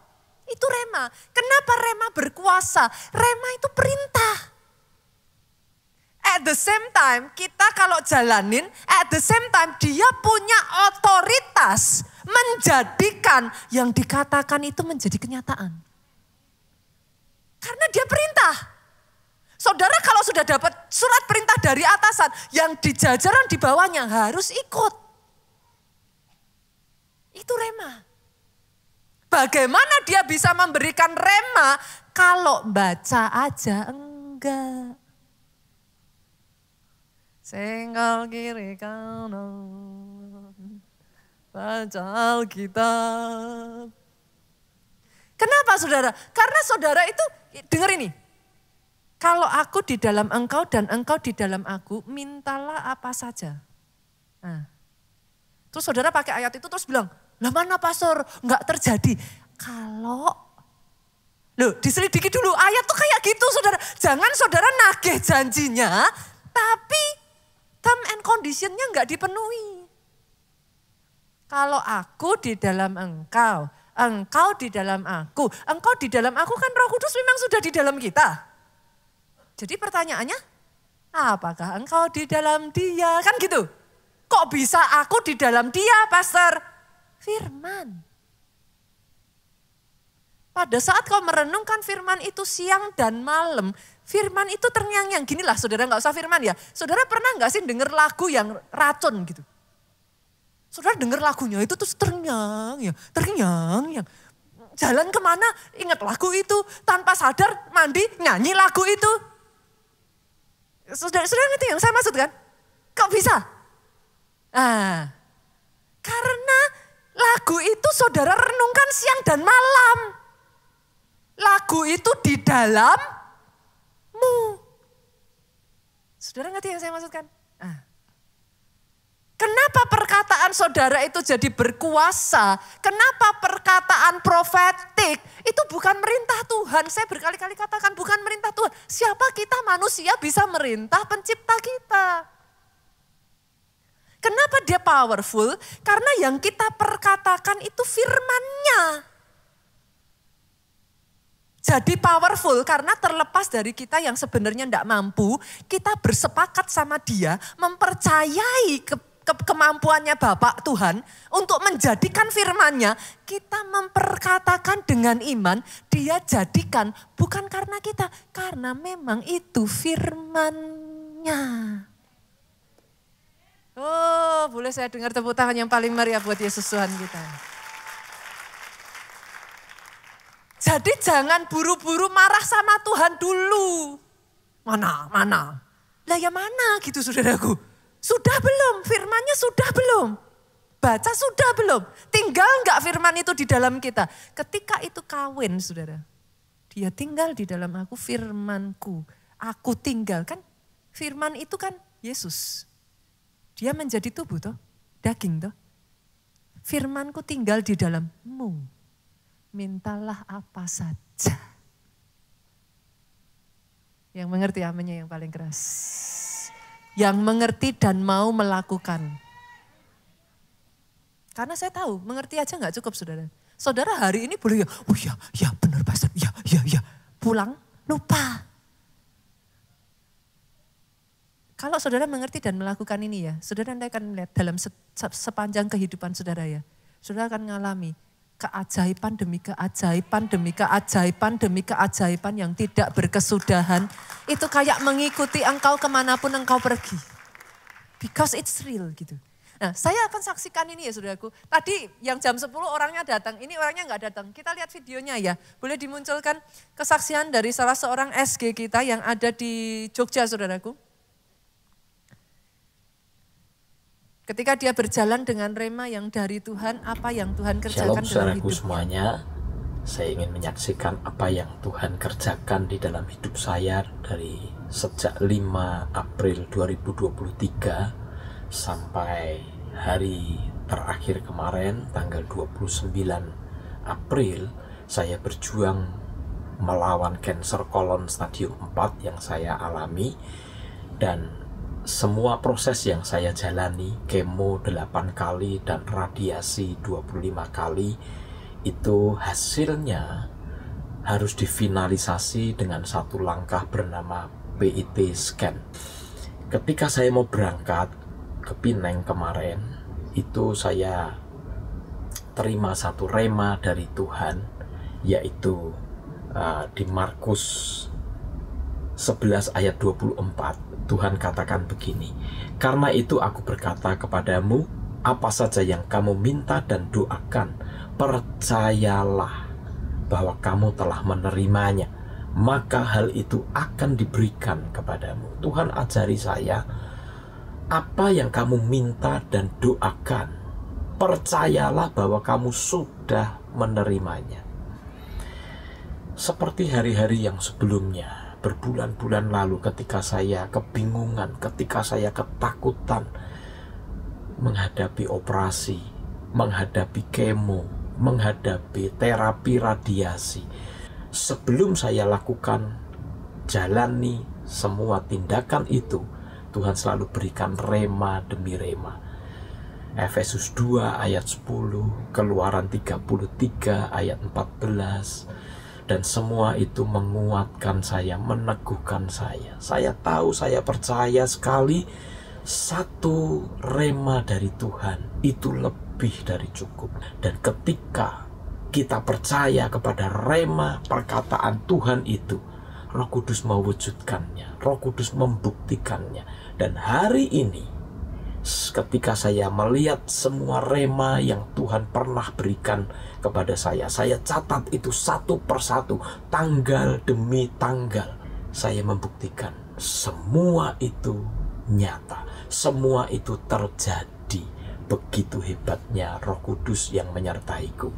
A: Itu rema. Kenapa rema berkuasa? Rema itu perintah. At the same time kita kalau jalanin, at the same time dia punya otoritas menjadikan yang dikatakan itu menjadi kenyataan. Karena dia perintah. Saudara kalau sudah dapat surat perintah dari atasan, yang di jajaran di bawahnya harus ikut. Itu rema. Bagaimana dia bisa memberikan rema kalau baca aja enggak. Senggol kiri kanan, baca Alkitab. Kenapa saudara? Karena saudara itu, dengar ini. Kalau aku di dalam engkau dan engkau di dalam aku, mintalah apa saja. Nah, terus saudara pakai ayat itu terus bilang, lah mana pastor? Enggak terjadi. Kalau, loh diselidiki dulu, ayat tuh kayak gitu saudara. Jangan saudara nagih janjinya, tapi term and conditionnya nggak dipenuhi. Kalau aku di dalam engkau, engkau di dalam aku, engkau di dalam aku kan Roh Kudus memang sudah di dalam kita. Jadi pertanyaannya, apakah engkau di dalam dia? Kan gitu. Kok bisa aku di dalam dia, Pastor? Firman. Pada saat kau merenungkan firman itu siang dan malam, firman itu terngiang-ngiang. Ginilah saudara, gak usah firman ya. Saudara pernah gak sih denger lagu yang racun gitu? Saudara denger lagunya itu terus terngiang-ngiang. Jalan kemana ingat lagu itu. Tanpa sadar mandi nyanyi lagu itu. Saudara ngerti yang saya maksud kan? Kok bisa? Karena lagu itu saudara renungkan siang dan malam. Lagu itu di dalammu. Saudara ngerti yang saya maksudkan? Kenapa perkataan saudara itu jadi berkuasa? Kenapa perkataan profetik itu bukan merintah Tuhan? Saya berkali-kali katakan bukan merintah Tuhan. Siapa kita manusia bisa merintah pencipta kita? Kenapa dia powerful? Karena yang kita perkatakan itu firman-Nya. Jadi powerful karena terlepas dari kita yang sebenarnya tidak mampu, kita bersepakat sama dia, mempercayai kemampuannya Bapak Tuhan untuk menjadikan firman-Nya, kita memperkatakan dengan iman, dia jadikan bukan karena kita, karena memang itu firman-Nya. Oh, boleh saya dengar tepuk tangan yang paling meriah buat Yesus Tuhan kita. Jadi jangan buru-buru marah sama Tuhan dulu. Mana? Lah ya mana gitu saudaraku. Sudah belum? Firman-Nya sudah belum? Baca sudah belum? Tinggal enggak firman itu di dalam kita? Ketika itu kawin saudara. Dia tinggal di dalam aku, firman-Ku. Aku tinggal kan. Firman itu kan Yesus. Dia menjadi tubuh toh. Daging toh. Firman-Ku tinggal di dalammu. Mintalah apa saja. Yang mengerti amennya yang paling keras. Yang mengerti dan mau melakukan. Karena saya tahu mengerti aja gak cukup saudara. Saudara hari ini boleh ya benar Pastor, ya. Pulang lupa. Kalau saudara mengerti dan melakukan ini ya, saudara akan melihat dalam sepanjang kehidupan saudara ya. Saudara akan mengalami keajaiban demi keajaiban demi keajaiban demi keajaiban yang tidak berkesudahan. Itu kayak mengikuti engkau kemanapun engkau pergi. Because it's real gitu. Nah saya akan saksikan ini ya saudaraku. Tadi yang jam 10 orangnya datang, ini orangnya nggak datang. Kita lihat videonya ya. Boleh dimunculkan kesaksian dari salah seorang SG kita yang ada di Jogja saudaraku. Ketika dia berjalan dengan rema yang dari Tuhan, apa yang Tuhan kerjakan dalam hidupnya.
B: Semuanya, saya ingin menyaksikan apa yang Tuhan kerjakan di dalam hidup saya dari sejak 5 April 2023 sampai hari terakhir kemarin tanggal 29 April saya berjuang melawan kanker kolon stadium 4 yang saya alami dan semua proses yang saya jalani, kemo 8 kali dan radiasi 25 kali, itu hasilnya harus difinalisasi dengan satu langkah bernama PET scan. Ketika saya mau berangkat ke Pineng kemarin, itu saya terima satu rema dari Tuhan, yaitu di Markus 11 ayat 24. Tuhan katakan begini, karena itu aku berkata kepadamu, apa saja yang kamu minta dan doakan, percayalah bahwa kamu telah menerimanya, maka hal itu akan diberikan kepadamu. Tuhan ajari saya, apa yang kamu minta dan doakan, percayalah bahwa kamu sudah menerimanya. Seperti hari-hari yang sebelumnya, berbulan-bulan lalu ketika saya kebingungan, ketika saya ketakutan menghadapi operasi, menghadapi kemo, menghadapi terapi radiasi. Sebelum saya lakukan, jalani semua tindakan itu, Tuhan selalu berikan rema demi rema. Efesus 2 ayat 10, Keluaran 33 ayat 14, dan semua itu menguatkan saya, meneguhkan saya. Saya tahu, saya percaya sekali, satu rema dari Tuhan itu lebih dari cukup. Dan ketika kita percaya kepada rema perkataan Tuhan itu, Roh Kudus mewujudkannya, Roh Kudus membuktikannya. Dan hari ini, ketika saya melihat semua rema yang Tuhan pernah berikan kepada saya catat itu satu persatu, tanggal demi tanggal. Saya membuktikan semua itu nyata, semua itu terjadi. Begitu hebatnya Roh Kudus yang menyertaiku.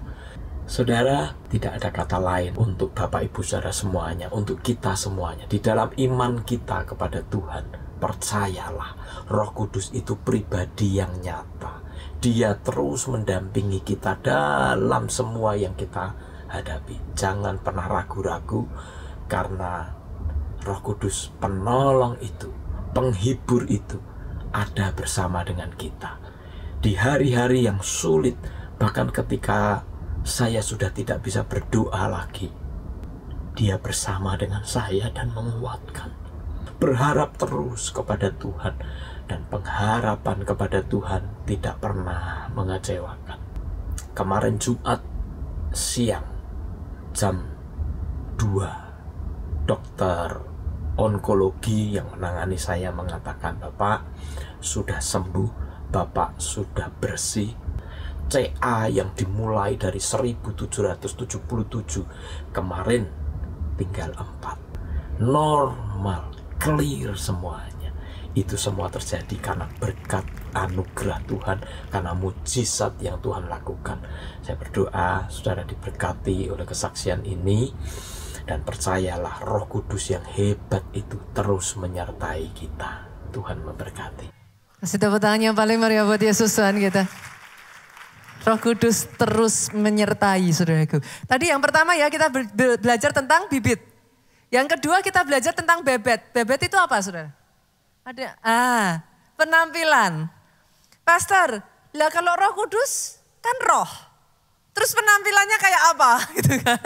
B: Saudara, tidak ada kata lain untuk Bapak Ibu Saudara semuanya, untuk kita semuanya. Di dalam iman kita kepada Tuhan, percayalah, Roh Kudus itu pribadi yang nyata. Dia terus mendampingi kita dalam semua yang kita hadapi. Jangan pernah ragu-ragu, karena Roh Kudus penolong itu, penghibur itu, ada bersama dengan kita. Di hari-hari yang sulit, bahkan ketika saya sudah tidak bisa berdoa lagi, Dia bersama dengan saya dan menguatkan. Berharap terus kepada Tuhan, dan pengharapan kepada Tuhan tidak pernah mengecewakan. Kemarin Jumat siang jam 2, dokter onkologi yang menangani saya mengatakan, Bapak sudah sembuh, Bapak sudah bersih. CA yang dimulai dari 1777 kemarin tinggal 4. Normal, clear semuanya. Itu semua terjadi karena berkat anugerah Tuhan, karena mujizat yang Tuhan lakukan. Saya berdoa saudara diberkati oleh kesaksian ini, dan percayalah Roh Kudus yang hebat itu terus menyertai kita. Tuhan memberkati.
A: Kasih tepuk tangan yang paling meriah buat Yesus Tuhan kita. Roh Kudus terus menyertai saudaraku. Tadi yang pertama ya, kita belajar tentang bibit. Yang kedua kita belajar tentang bebet. Bebet itu apa saudara? Ada penampilan. Pastor, lah kalau Roh Kudus kan roh. Terus penampilannya kayak apa? Gitu kan.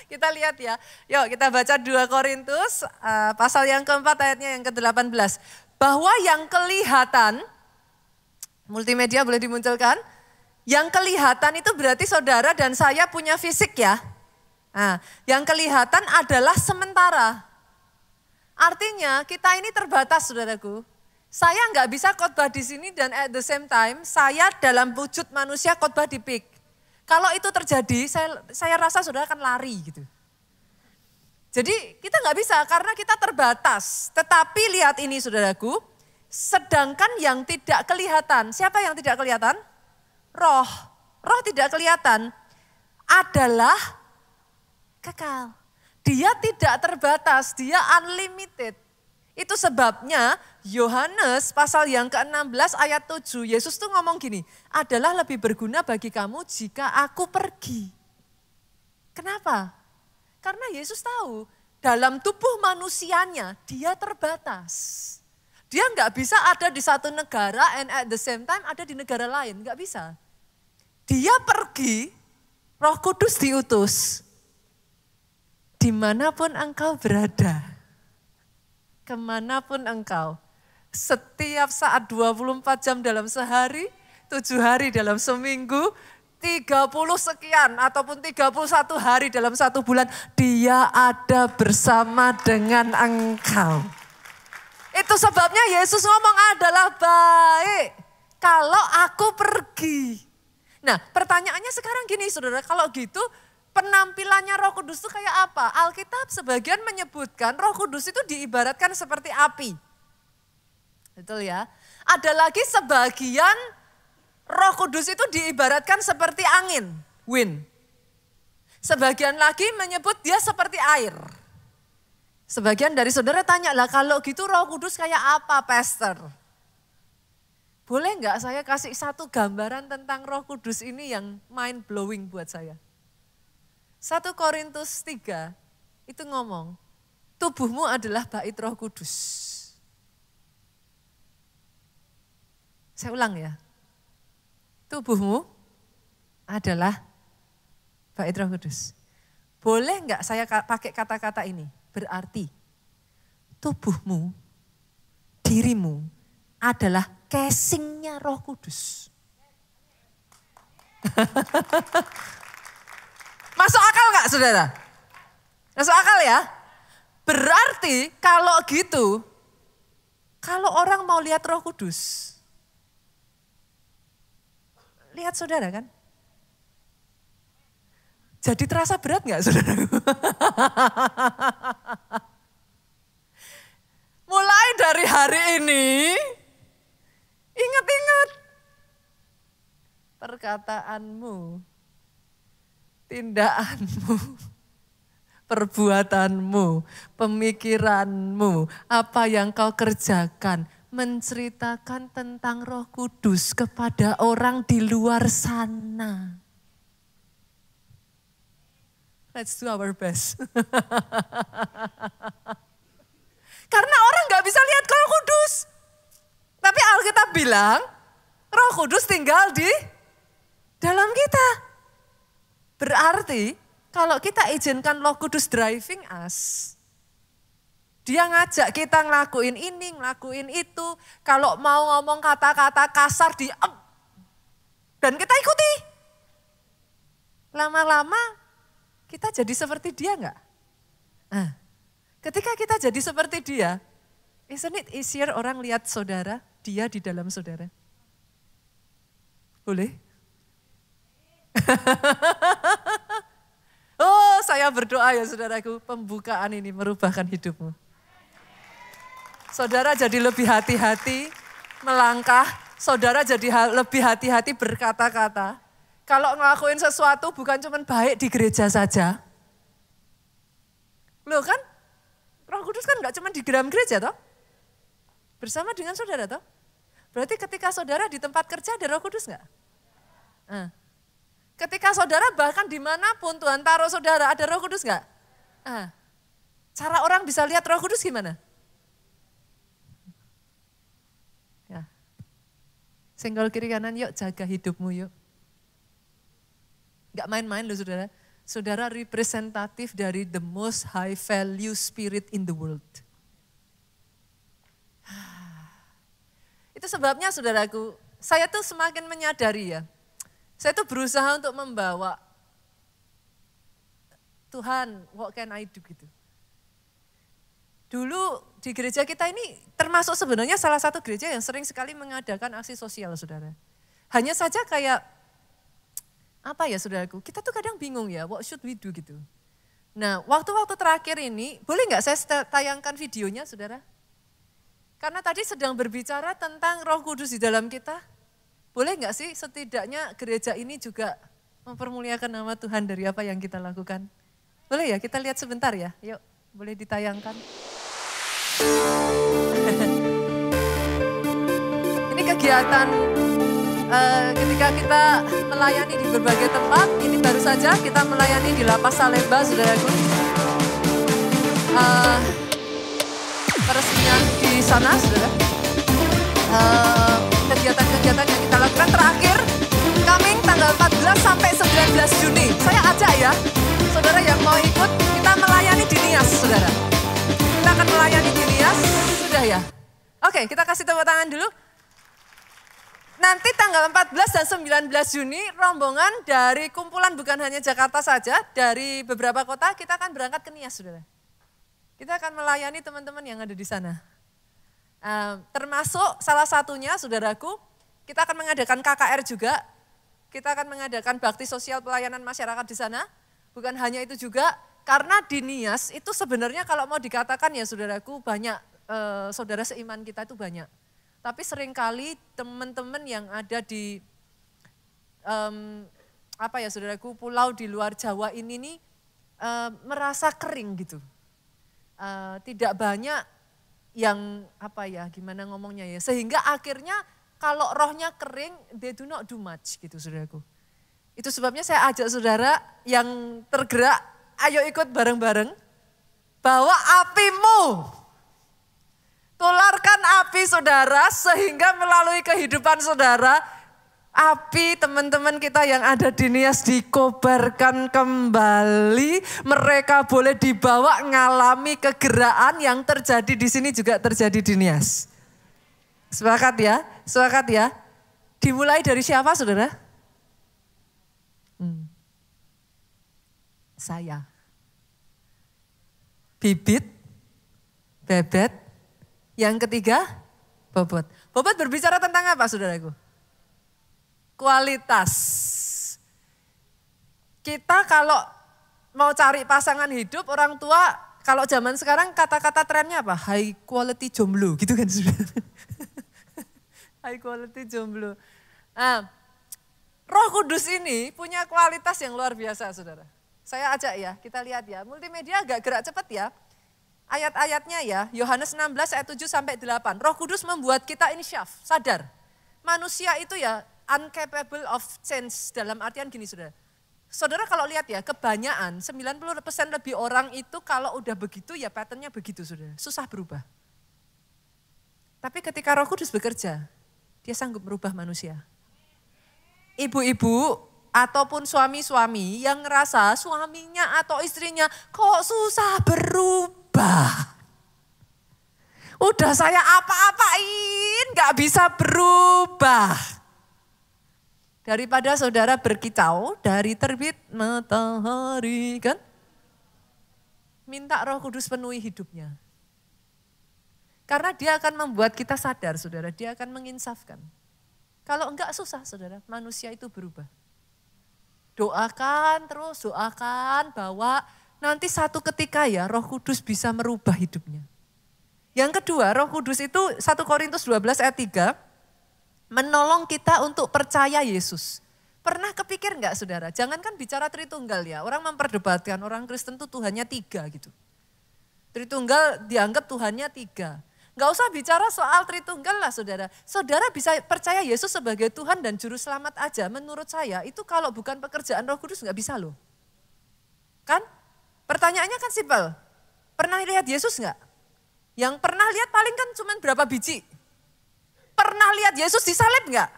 A: Kita lihat ya. Yuk kita baca 2 Korintus pasal yang keempat ayatnya yang ke-18. Bahwa yang kelihatan, multimedia boleh dimunculkan. Yang kelihatan itu berarti saudara dan saya punya fisik ya. Nah, yang kelihatan adalah sementara. Artinya kita ini terbatas saudaraku. Saya nggak bisa khotbah di sini dan at the same time saya dalam wujud manusia khotbah di PIK. Kalau itu terjadi saya rasa saudara akan lari gitu. Jadi kita nggak bisa karena kita terbatas. Tetapi lihat ini saudaraku, sedangkan yang tidak kelihatan, siapa yang tidak kelihatan? Roh tidak kelihatan adalah kekal. Dia tidak terbatas, dia unlimited. Itu sebabnya Yohanes pasal yang ke-16 ayat 7, Yesus tuh ngomong gini, adalah lebih berguna bagi kamu jika aku pergi. Kenapa? Karena Yesus tahu dalam tubuh manusianya dia terbatas. Dia nggak bisa ada di satu negara and at the same time ada di negara lain, nggak bisa. Dia pergi, Roh Kudus diutus. Dimanapun engkau berada, kemanapun engkau, setiap saat 24 jam dalam sehari, 7 hari dalam seminggu, 30 sekian ataupun 31 hari dalam 1 bulan, dia ada bersama dengan engkau. Itu sebabnya Yesus ngomong adalah baik kalau aku pergi. Nah pertanyaannya sekarang gini saudara, kalau gitu penampilannya Roh Kudus itu kayak apa? Alkitab sebagian menyebutkan Roh Kudus itu diibaratkan seperti api. Betul ya? Ada lagi sebagian Roh Kudus itu diibaratkan seperti angin, wind. Sebagian lagi menyebut dia seperti air. Sebagian dari saudara tanya lah kalau gitu Roh Kudus kayak apa pastor? Boleh nggak saya kasih satu gambaran tentang Roh Kudus ini yang mind blowing buat saya? 1 Korintus 3 itu ngomong, tubuhmu adalah bait Roh Kudus. Saya ulang ya, tubuhmu adalah bait Roh Kudus. Boleh nggak saya pakai kata-kata ini? Berarti tubuhmu, dirimu adalah casingnya Roh Kudus. Masuk akal nggak saudara? Masuk akal ya? Berarti kalau gitu, kalau orang mau lihat Roh Kudus, lihat saudara kan? Jadi terasa berat nggak saudara? Mulai dari hari ini, ingat-ingat perkataanmu, tindakanmu, perbuatanmu, pemikiranmu, apa yang kau kerjakan, menceritakan tentang Roh Kudus kepada orang di luar sana. Let's do our best. Karena orang gak bisa lihat Roh Kudus. Tapi Alkitab bilang, Roh Kudus tinggal di dalam kita. Berarti kalau kita izinkan Roh Kudus driving us, dia ngajak kita ngelakuin ini, ngelakuin itu. Kalau mau ngomong kata-kata kasar, dan kita ikuti. Lama-lama kita jadi seperti dia enggak? Nah, ketika kita jadi seperti dia, isn't it easier orang lihat saudara, dia di dalam saudara? Boleh? Oh, saya berdoa ya saudaraku, pembukaan ini merubahkan hidupmu. Saudara jadi lebih hati-hati melangkah, saudara jadi lebih hati-hati berkata-kata. Kalau ngelakuin sesuatu bukan cuma baik di gereja saja. Loh kan, Roh Kudus kan gak cuma di dalam gereja toh. Bersama dengan saudara toh. Berarti ketika saudara di tempat kerja ada Roh Kudus gak? Nah. Ketika saudara bahkan dimanapun Tuhan taruh saudara, ada Roh Kudus gak? Nah. Cara orang bisa lihat Roh Kudus gimana? Ya. Senggol kiri kanan yuk, jaga hidupmu yuk. Gak main-main loh saudara. Saudara representatif dari the most high value spirit in the world. Itu sebabnya saudaraku, saya tuh semakin menyadari ya. Saya tuh berusaha untuk membawa Tuhan, what can I do gitu. Dulu di gereja kita ini termasuk sebenarnya salah satu gereja yang sering sekali mengadakan aksi sosial saudara. Hanya saja kayak apa ya saudaraku, kita tuh kadang bingung ya, what should we do gitu. Nah waktu-waktu terakhir ini, boleh nggak saya tayangkan videonya saudara? Karena tadi sedang berbicara tentang Roh Kudus di dalam kita. Boleh nggak sih setidaknya gereja ini juga mempermuliakan nama Tuhan dari apa yang kita lakukan? Boleh ya, kita lihat sebentar ya, yuk boleh ditayangkan. Ini kegiatan ketika kita melayani di berbagai tempat, ini baru saja kita melayani di Lapas Salemba, saudaraku. Peresmian di sana, saudara. Kegiatan-kegiatan yang kita lakukan terakhir, coming tanggal 14 sampai 19 Juni. Saya ajak ya, saudara yang mau ikut, kita melayani di Nias, saudara. Kita akan melayani di Nias, sudah ya. Oke, kita kasih tepuk tangan dulu. Nanti tanggal 14 dan 19 Juni rombongan dari kumpulan bukan hanya Jakarta saja, dari beberapa kota kita akan berangkat ke Nias, saudara. Kita akan melayani teman-teman yang ada di sana. Termasuk salah satunya, saudaraku, kita akan mengadakan KKR juga. Kita akan mengadakan bakti sosial pelayanan masyarakat di sana. Bukan hanya itu juga, karena di Nias itu sebenarnya kalau mau dikatakan ya saudaraku, banyak saudara seiman kita itu banyak. Tapi seringkali teman-teman yang ada di saudaraku, pulau di luar Jawa ini nih merasa kering gitu. Tidak banyak yang gimana ngomongnya ya. Sehingga akhirnya kalau rohnya kering, they do not do much gitu saudaraku. Itu sebabnya saya ajak saudara yang tergerak, ayo ikut bareng-bareng. Bawa apimu. Tularkan api saudara sehingga melalui kehidupan saudara, api teman-teman kita yang ada di Nias dikobarkan kembali. Mereka boleh dibawa ngalami kegeraan yang terjadi di sini juga terjadi di Nias. Sepakat ya? Sepakat ya? Dimulai dari siapa saudara? Saya. Bibit, bebet, yang ketiga bobot. Bobot berbicara tentang apa saudaraku? Kualitas. Kita kalau mau cari pasangan hidup, orang tua kalau zaman sekarang kata-kata trennya apa? High quality jomblo gitu kan saudara. High quality jomblo. Nah, Roh Kudus ini punya kualitas yang luar biasa saudara. Saya ajak ya, kita lihat ya. Multimedia agak gerak cepat ya. Ayat-ayatnya ya, Yohanes 16 ayat 7 sampai 8. Roh Kudus membuat kita insyaf, sadar. Manusia itu ya incapable of change dalam artian gini saudara. Saudara kalau lihat ya, kebanyakan 90% lebih orang itu kalau udah begitu ya patternnya begitu saudara. Susah berubah. Tapi ketika Roh Kudus bekerja, dia sanggup merubah manusia. Ibu-ibu ataupun suami-suami yang ngerasa suaminya atau istrinya kok susah berubah. Udah saya apa-apain gak bisa berubah. Daripada saudara berkicau dari terbit matahari kan. Minta Roh Kudus penuhi hidupnya. Karena dia akan membuat kita sadar saudara, dia akan menginsafkan. Kalau enggak susah saudara, manusia itu berubah. Doakan terus, doakan bahwa nanti satu ketika ya Roh Kudus bisa merubah hidupnya. Yang kedua, Roh Kudus itu 1 Korintus 12 ayat 3 menolong kita untuk percaya Yesus. Pernah kepikir enggak saudara? Jangankan bicara Tritunggal ya, orang memperdebatkan orang Kristen itu Tuhannya 3 gitu. Tritunggal dianggap Tuhannya 3. Enggak usah bicara soal Tritunggal lah saudara. Saudara bisa percaya Yesus sebagai Tuhan dan Juru Selamat aja. Menurut saya itu kalau bukan pekerjaan Roh Kudus enggak bisa loh. Kan? Pertanyaannya kan simpel. Pernah lihat Yesus enggak? Yang pernah lihat paling kan cuma berapa biji? Pernah lihat Yesus disalib enggak?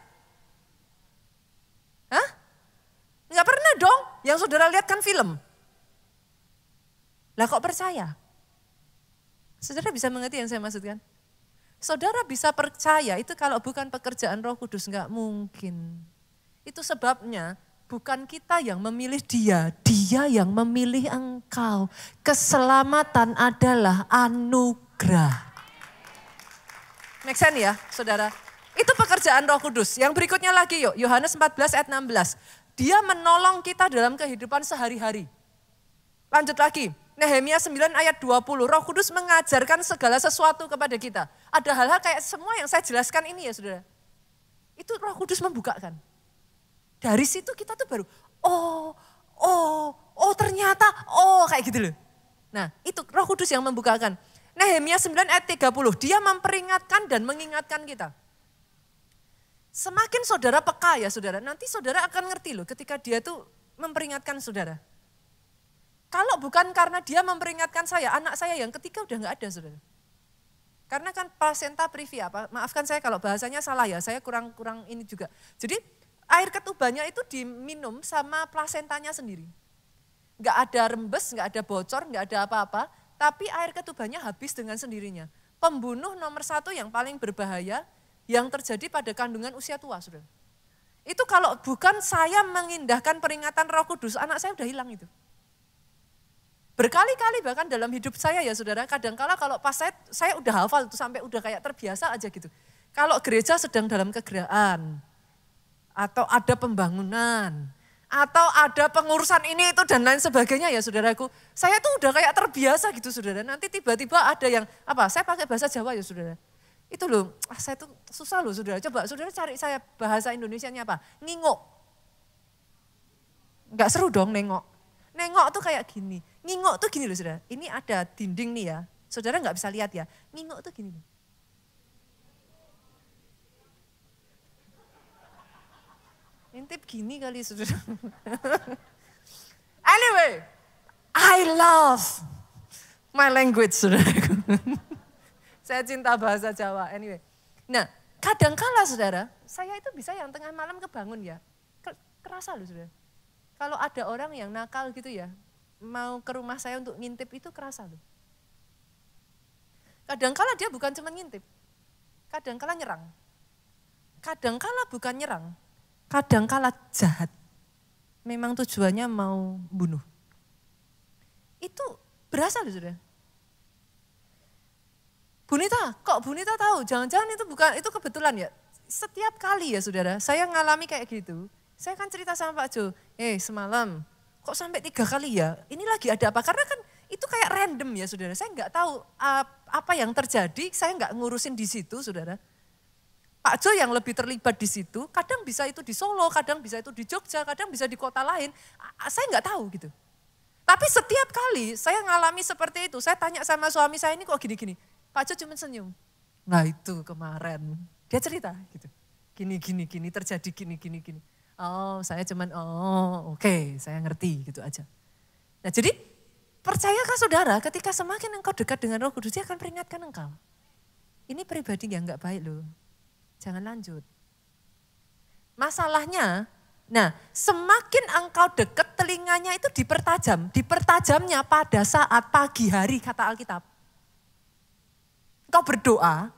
A: Hah? Enggak pernah dong. Yang saudara lihat kan film. Lah kok percaya? Saudara bisa mengerti yang saya maksudkan? Saudara bisa percaya itu kalau bukan pekerjaan Roh Kudus enggak mungkin. Itu sebabnya bukan kita yang memilih dia, dia yang memilih engkau. Keselamatan adalah anugerah. Make sense ya saudara? Itu pekerjaan Roh Kudus. Yang berikutnya lagi yuk, Yohanes 14 ayat 16. Dia menolong kita dalam kehidupan sehari-hari. Lanjut lagi. Nehemia 9 ayat 20, Roh Kudus mengajarkan segala sesuatu kepada kita. Ada hal-hal kayak semua yang saya jelaskan ini ya saudara. Itu Roh Kudus membukakan. Dari situ kita tuh baru, ternyata, kayak gitu loh. Nah itu Roh Kudus yang membukakan. Nehemia 9 ayat 30, dia memperingatkan dan mengingatkan kita. Semakin saudara peka ya saudara, nanti saudara akan ngerti loh ketika dia tuh memperingatkan saudara. Kalau bukan karena dia memperingatkan saya, anak saya yang ketiga udah gak ada saudara. Karena kan placenta previa, maafkan saya kalau bahasanya salah ya, saya kurang ini juga. Jadi air ketubannya itu diminum sama plasentanya sendiri. Gak ada rembes, gak ada bocor, gak ada apa-apa, tapi air ketubannya habis dengan sendirinya. Pembunuh nomor 1 yang paling berbahaya yang terjadi pada kandungan usia tua saudara. Itu kalau bukan saya mengindahkan peringatan Roh Kudus, anak saya udah hilang itu. Berkali-kali bahkan dalam hidup saya ya saudara, kadangkala kalau pas saya udah hafal itu sampai udah kayak terbiasa aja gitu. Kalau gereja sedang dalam kegeraan, atau ada pembangunan, atau ada pengurusan ini itu dan lain sebagainya ya saudaraku. Saya tuh udah kayak terbiasa gitu saudara, nanti tiba-tiba ada yang, saya pakai bahasa Jawa ya saudara. Itu loh, saya tuh susah loh saudara, coba saudara cari saya bahasa Indonesianya apa, ngingok. Enggak seru dong nengok. Nengok tuh kayak gini, ngingok tuh gini loh saudara. Ini ada dinding nih ya, saudara nggak bisa lihat ya. Ngingok tuh gini loh. Ngintip gini kali saudara. Anyway, I love my language saudaraku. Saya cinta bahasa Jawa anyway. Nah kadangkala saudara, saya itu bisa yang tengah malam kebangun ya. Kerasa loh saudara. Kalau ada orang yang nakal gitu ya, mau ke rumah saya untuk ngintip itu kerasa loh. Kadangkala dia bukan cuma ngintip, kadangkala nyerang. Kadangkala bukan nyerang, kadangkala jahat. Memang tujuannya mau bunuh. Itu berasa loh saudara. Bunita, kok Bunita tahu? Jangan-jangan itu bukan, itu kebetulan ya. Setiap kali ya saudara, saya ngalami kayak gitu. Saya kan cerita sama Pak Jo, semalam kok sampai 3 kali ya? Ini lagi ada apa? Karena kan itu kayak random ya saudara. Saya nggak tahu apa yang terjadi, saya nggak ngurusin di situ saudara. Pak Jo yang lebih terlibat di situ, kadang bisa itu di Solo, kadang bisa itu di Jogja, kadang bisa di kota lain. Saya nggak tahu gitu. Tapi setiap kali saya ngalami seperti itu, saya tanya sama suami saya ini kok gini-gini. Pak Jo cuma senyum. Nah itu kemarin, dia cerita gitu. Gini, terjadi gini. Oh saya cuman, oke, saya ngerti gitu aja. Nah jadi percayakah saudara ketika semakin engkau dekat dengan Roh Kudus, dia akan peringatkan engkau. Ini pribadi yang gak baik loh, jangan lanjut. Masalahnya, nah semakin engkau dekat telinganya itu dipertajamnya pada saat pagi hari kata Alkitab. Engkau berdoa,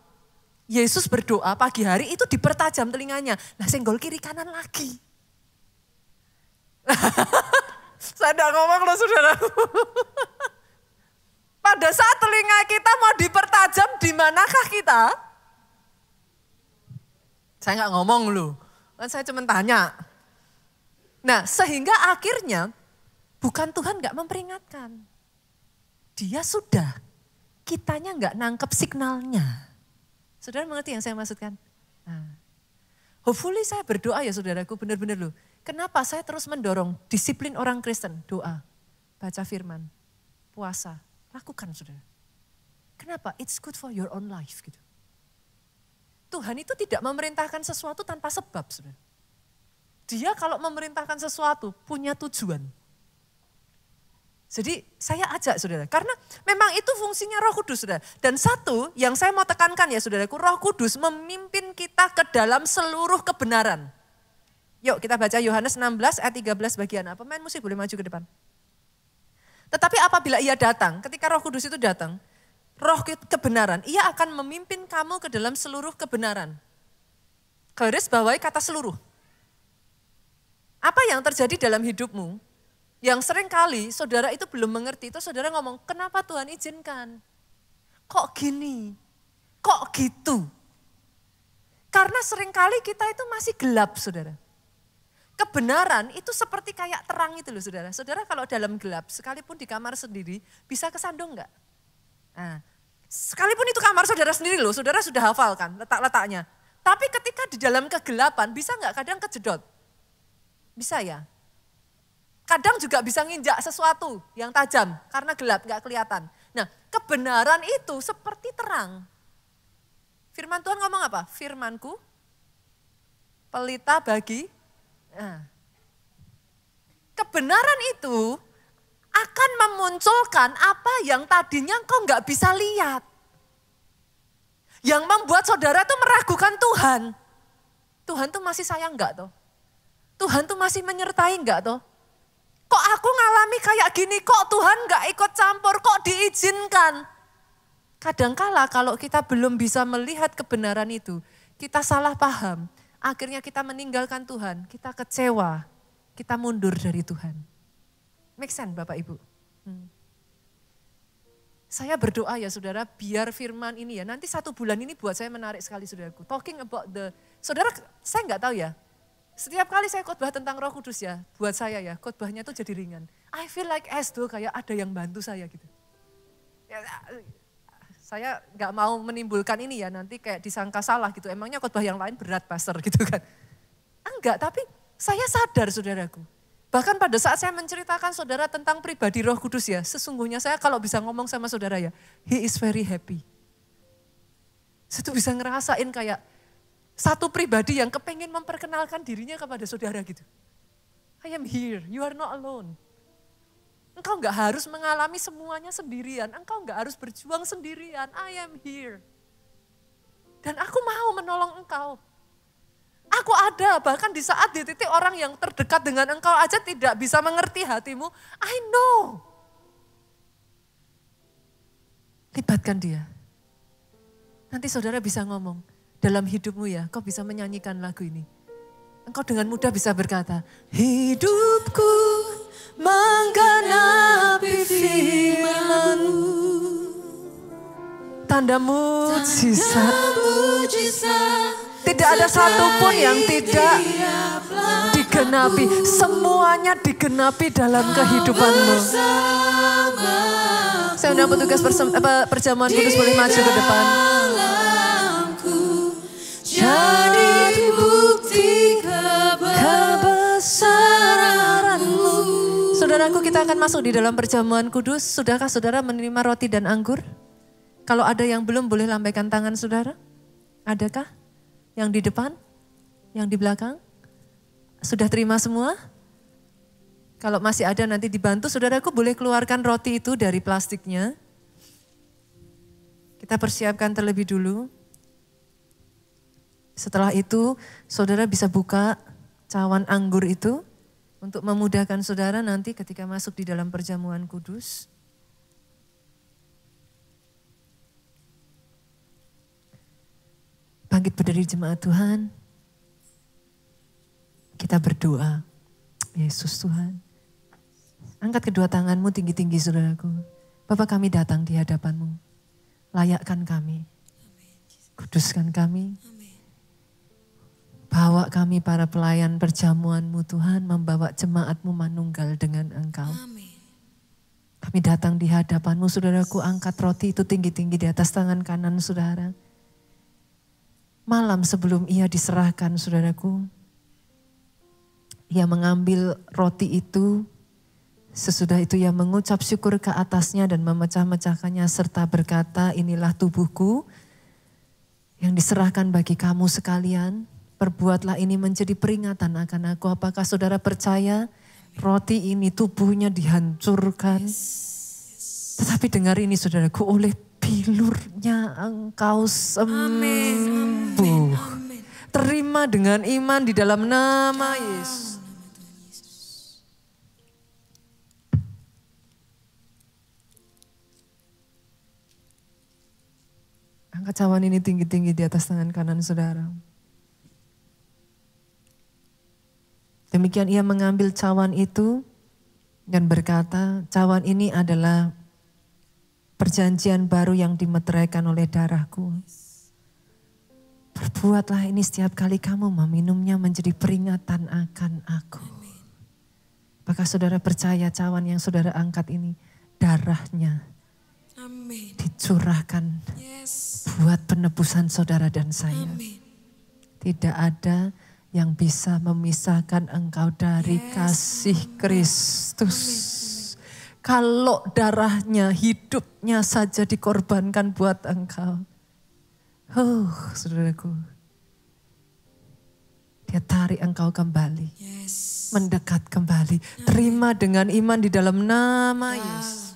A: Yesus berdoa pagi hari itu dipertajam telinganya. Nah senggol kiri kanan lagi. Saya tidak ngomong loh saudara. Pada saat telinga kita mau dipertajam, di manakah kita? Saya nggak ngomong loh, kan saya cuma tanya. Nah sehingga akhirnya bukan Tuhan nggak memperingatkan. Dia sudah, kitanya nggak nangkep signalnya. Saudara mengerti yang saya maksudkan? Nah, hopefully saya berdoa ya saudaraku, benar-benar loh. Kenapa saya terus mendorong disiplin orang Kristen? Doa, baca firman, puasa, lakukan saudara. Kenapa? It's good for your own life gitu. Tuhan itu tidak memerintahkan sesuatu tanpa sebab saudara. Dia kalau memerintahkan sesuatu punya tujuan. Jadi saya ajak saudara, karena memang itu fungsinya Roh Kudus saudara. Dan satu yang saya mau tekankan ya saudaraku, Roh Kudus memimpin kita ke dalam seluruh kebenaran. Yuk kita baca Yohanes 16 ayat 13 bagian A. Pemain musik boleh maju ke depan. Tetapi apabila ia datang, ketika Roh Kudus itu datang, Roh kebenaran, ia akan memimpin kamu ke dalam seluruh kebenaran. Garis bawahi kata seluruh. Apa yang terjadi dalam hidupmu? Yang sering kali saudara itu belum mengerti, itu saudara ngomong, kenapa Tuhan izinkan? Kok gini? Kok gitu? Karena sering kali kita itu masih gelap saudara. Kebenaran itu seperti kayak terang itu loh saudara. Saudara kalau dalam gelap, sekalipun di kamar sendiri, bisa kesandung enggak? Nah, sekalipun itu kamar saudara sendiri loh, saudara sudah hafal kan letak-letaknya. Tapi ketika di dalam kegelapan, bisa enggak kadang kejedot? Bisa ya? Kadang juga bisa nginjak sesuatu yang tajam karena gelap, gak kelihatan. Nah kebenaran itu seperti terang. Firman Tuhan ngomong apa? Firmanku pelita bagi. Nah, kebenaran itu akan memunculkan apa yang tadinya kau gak bisa lihat. Yang membuat saudara tuh meragukan Tuhan. Tuhan tuh masih sayang gak toh? Tuhan tuh masih menyertai gak toh? Kok aku ngalami kayak gini, kok Tuhan gak ikut campur, kok diizinkan? Kadangkala kalau kita belum bisa melihat kebenaran itu, kita salah paham. Akhirnya kita meninggalkan Tuhan, kita kecewa, kita mundur dari Tuhan. Make sense Bapak Ibu? Saya berdoa ya saudara, biar firman ini ya, nanti 1 bulan ini buat saya menarik sekali saudaraku. Talking about saudara saya gak tahu ya. Setiap kali saya khotbah tentang Roh Kudus ya, buat saya ya, khotbahnya tuh jadi ringan. I feel like as though kayak ada yang bantu saya gitu. Ya, saya nggak mau menimbulkan ini ya, nanti kayak disangka salah gitu. Emangnya khotbah yang lain berat pastor gitu kan. Enggak, tapi saya sadar saudaraku. Bahkan pada saat saya menceritakan saudara tentang pribadi Roh Kudus ya, sesungguhnya saya kalau bisa ngomong sama saudara ya, he is very happy. Saya tuh bisa ngerasain kayak, satu pribadi yang kepengen memperkenalkan dirinya kepada saudara gitu. I am here, you are not alone. Engkau nggak harus mengalami semuanya sendirian, engkau nggak harus berjuang sendirian, I am here. Dan aku mau menolong engkau. Aku ada, bahkan di saat di titik orang yang terdekat dengan engkau aja tidak bisa mengerti hatimu, I know. Libatkan dia. Nanti saudara bisa ngomong, dalam hidupmu ya, kau bisa menyanyikan lagu ini. Engkau dengan mudah bisa berkata, hidupku menggenapi firman-Mu. Tanda mujizat. Tidak ada satupun yang tidak digenapi. Semuanya digenapi dalam kehidupanmu. Saya undang petugas perjamuan kudus boleh maju ke depan. Jadi bukti kebesaran-Mu. Saudaraku, kita akan masuk di dalam perjamuan kudus. Sudahkah saudara menerima roti dan anggur? Kalau ada yang belum, boleh lambaikan tangan saudara. Adakah? Yang di depan? Yang di belakang? Sudah terima semua? Kalau masih ada nanti dibantu, saudaraku boleh keluarkan roti itu dari plastiknya. Kita persiapkan terlebih dulu. Setelah itu, saudara bisa buka cawan anggur itu untuk memudahkan saudara nanti ketika masuk di dalam perjamuan kudus. Bangkit berdiri jemaat Tuhan. Kita berdoa. Yesus Tuhan. Angkat kedua tanganmu tinggi-tinggi saudaraku. Bapa, kami datang di hadapan-Mu. Layakkan kami. Kuduskan kami. Bawa kami para pelayan perjamuan-Mu Tuhan. Membawa jemaat-Mu manunggal dengan Engkau. Kami datang di hadapan-Mu saudaraku. Angkat roti itu tinggi-tinggi di atas tangan kanan saudara. Malam sebelum ia diserahkan saudaraku, ia mengambil roti itu, sesudah itu ia mengucap syukur ke atasnya dan memecah-mecahkannya serta berkata, inilah tubuhku yang diserahkan bagi kamu sekalian, perbuatlah ini menjadi peringatan akan aku. Apakah saudara percaya roti ini tubuhnya dihancurkan? Tetapi dengar ini saudaraku, oleh bilurnya engkau sembuh. Terima dengan iman di dalam nama Yesus. Angkat cawan ini tinggi-tinggi di atas tangan kanan saudara. Demikian ia mengambil cawan itu dan berkata, cawan ini adalah perjanjian baru yang dimeteraikan oleh darahku. Perbuatlah ini setiap kali kamu meminumnya menjadi peringatan akan aku. Apakah saudara percaya cawan yang saudara angkat ini darahnya dicurahkan buat penebusan saudara dan saya. Tidak ada yang bisa memisahkan engkau dari kasih Kristus. Kalau darahnya, hidupnya saja dikorbankan buat engkau. Saudaraku. Dia tarik engkau kembali. Mendekat kembali. Terima dengan iman di dalam nama Yesus.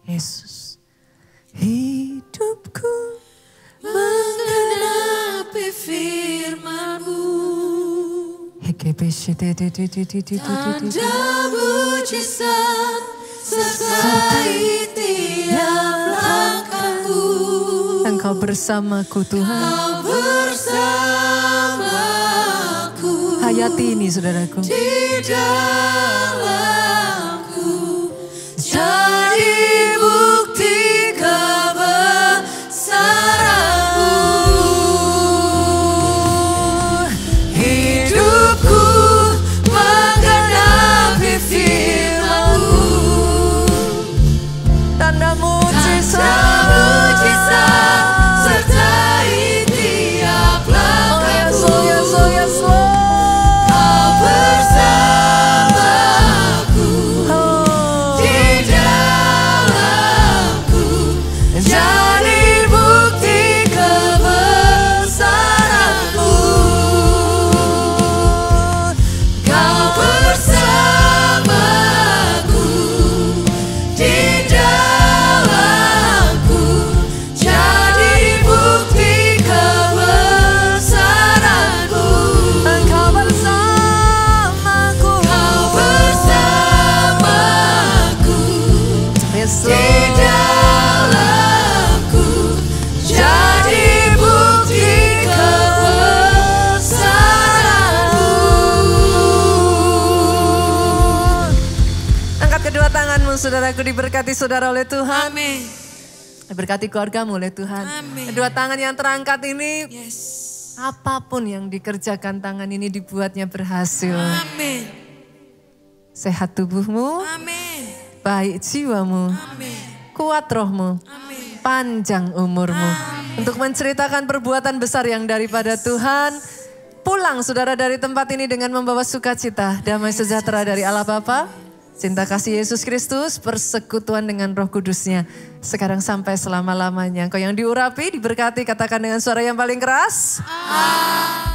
A: Yesus. Hidupku menggenapi firman-Mu. Tanda mujizat sertai tiap langkahku. Engkau bersamaku Tuhan. Engkau bersamaku. Hayati ini saudaraku. Di dalamku jadi bukti kebesaran-Mu. Hidupku menggenapi firman-Mu. Tanda mujizat sertai tiap langkahku. Kau bersama kedua tanganmu, saudaraku, diberkati saudara oleh Tuhan.
C: Amin.
A: Diberkati keluargamu oleh Tuhan.
C: Amin.
A: Kedua tangan yang terangkat ini,
C: Yes.
A: apapun yang dikerjakan tangan ini dibuatnya berhasil.
C: Amin.
A: Sehat tubuhmu,
C: Amin.
A: baik jiwamu,
C: Amin.
A: kuat rohmu,
C: Amin.
A: panjang umurmu. Untuk menceritakan perbuatan besar yang daripada Tuhan. Pulang saudara dari tempat ini dengan membawa sukacita, damai sejahtera dari Allah Bapa, cinta kasih Yesus Kristus, persekutuan dengan Roh Kudusnya. Sekarang sampai selama-lamanya. Engkau yang diurapi, diberkati, katakan dengan suara yang paling keras.
C: Amin.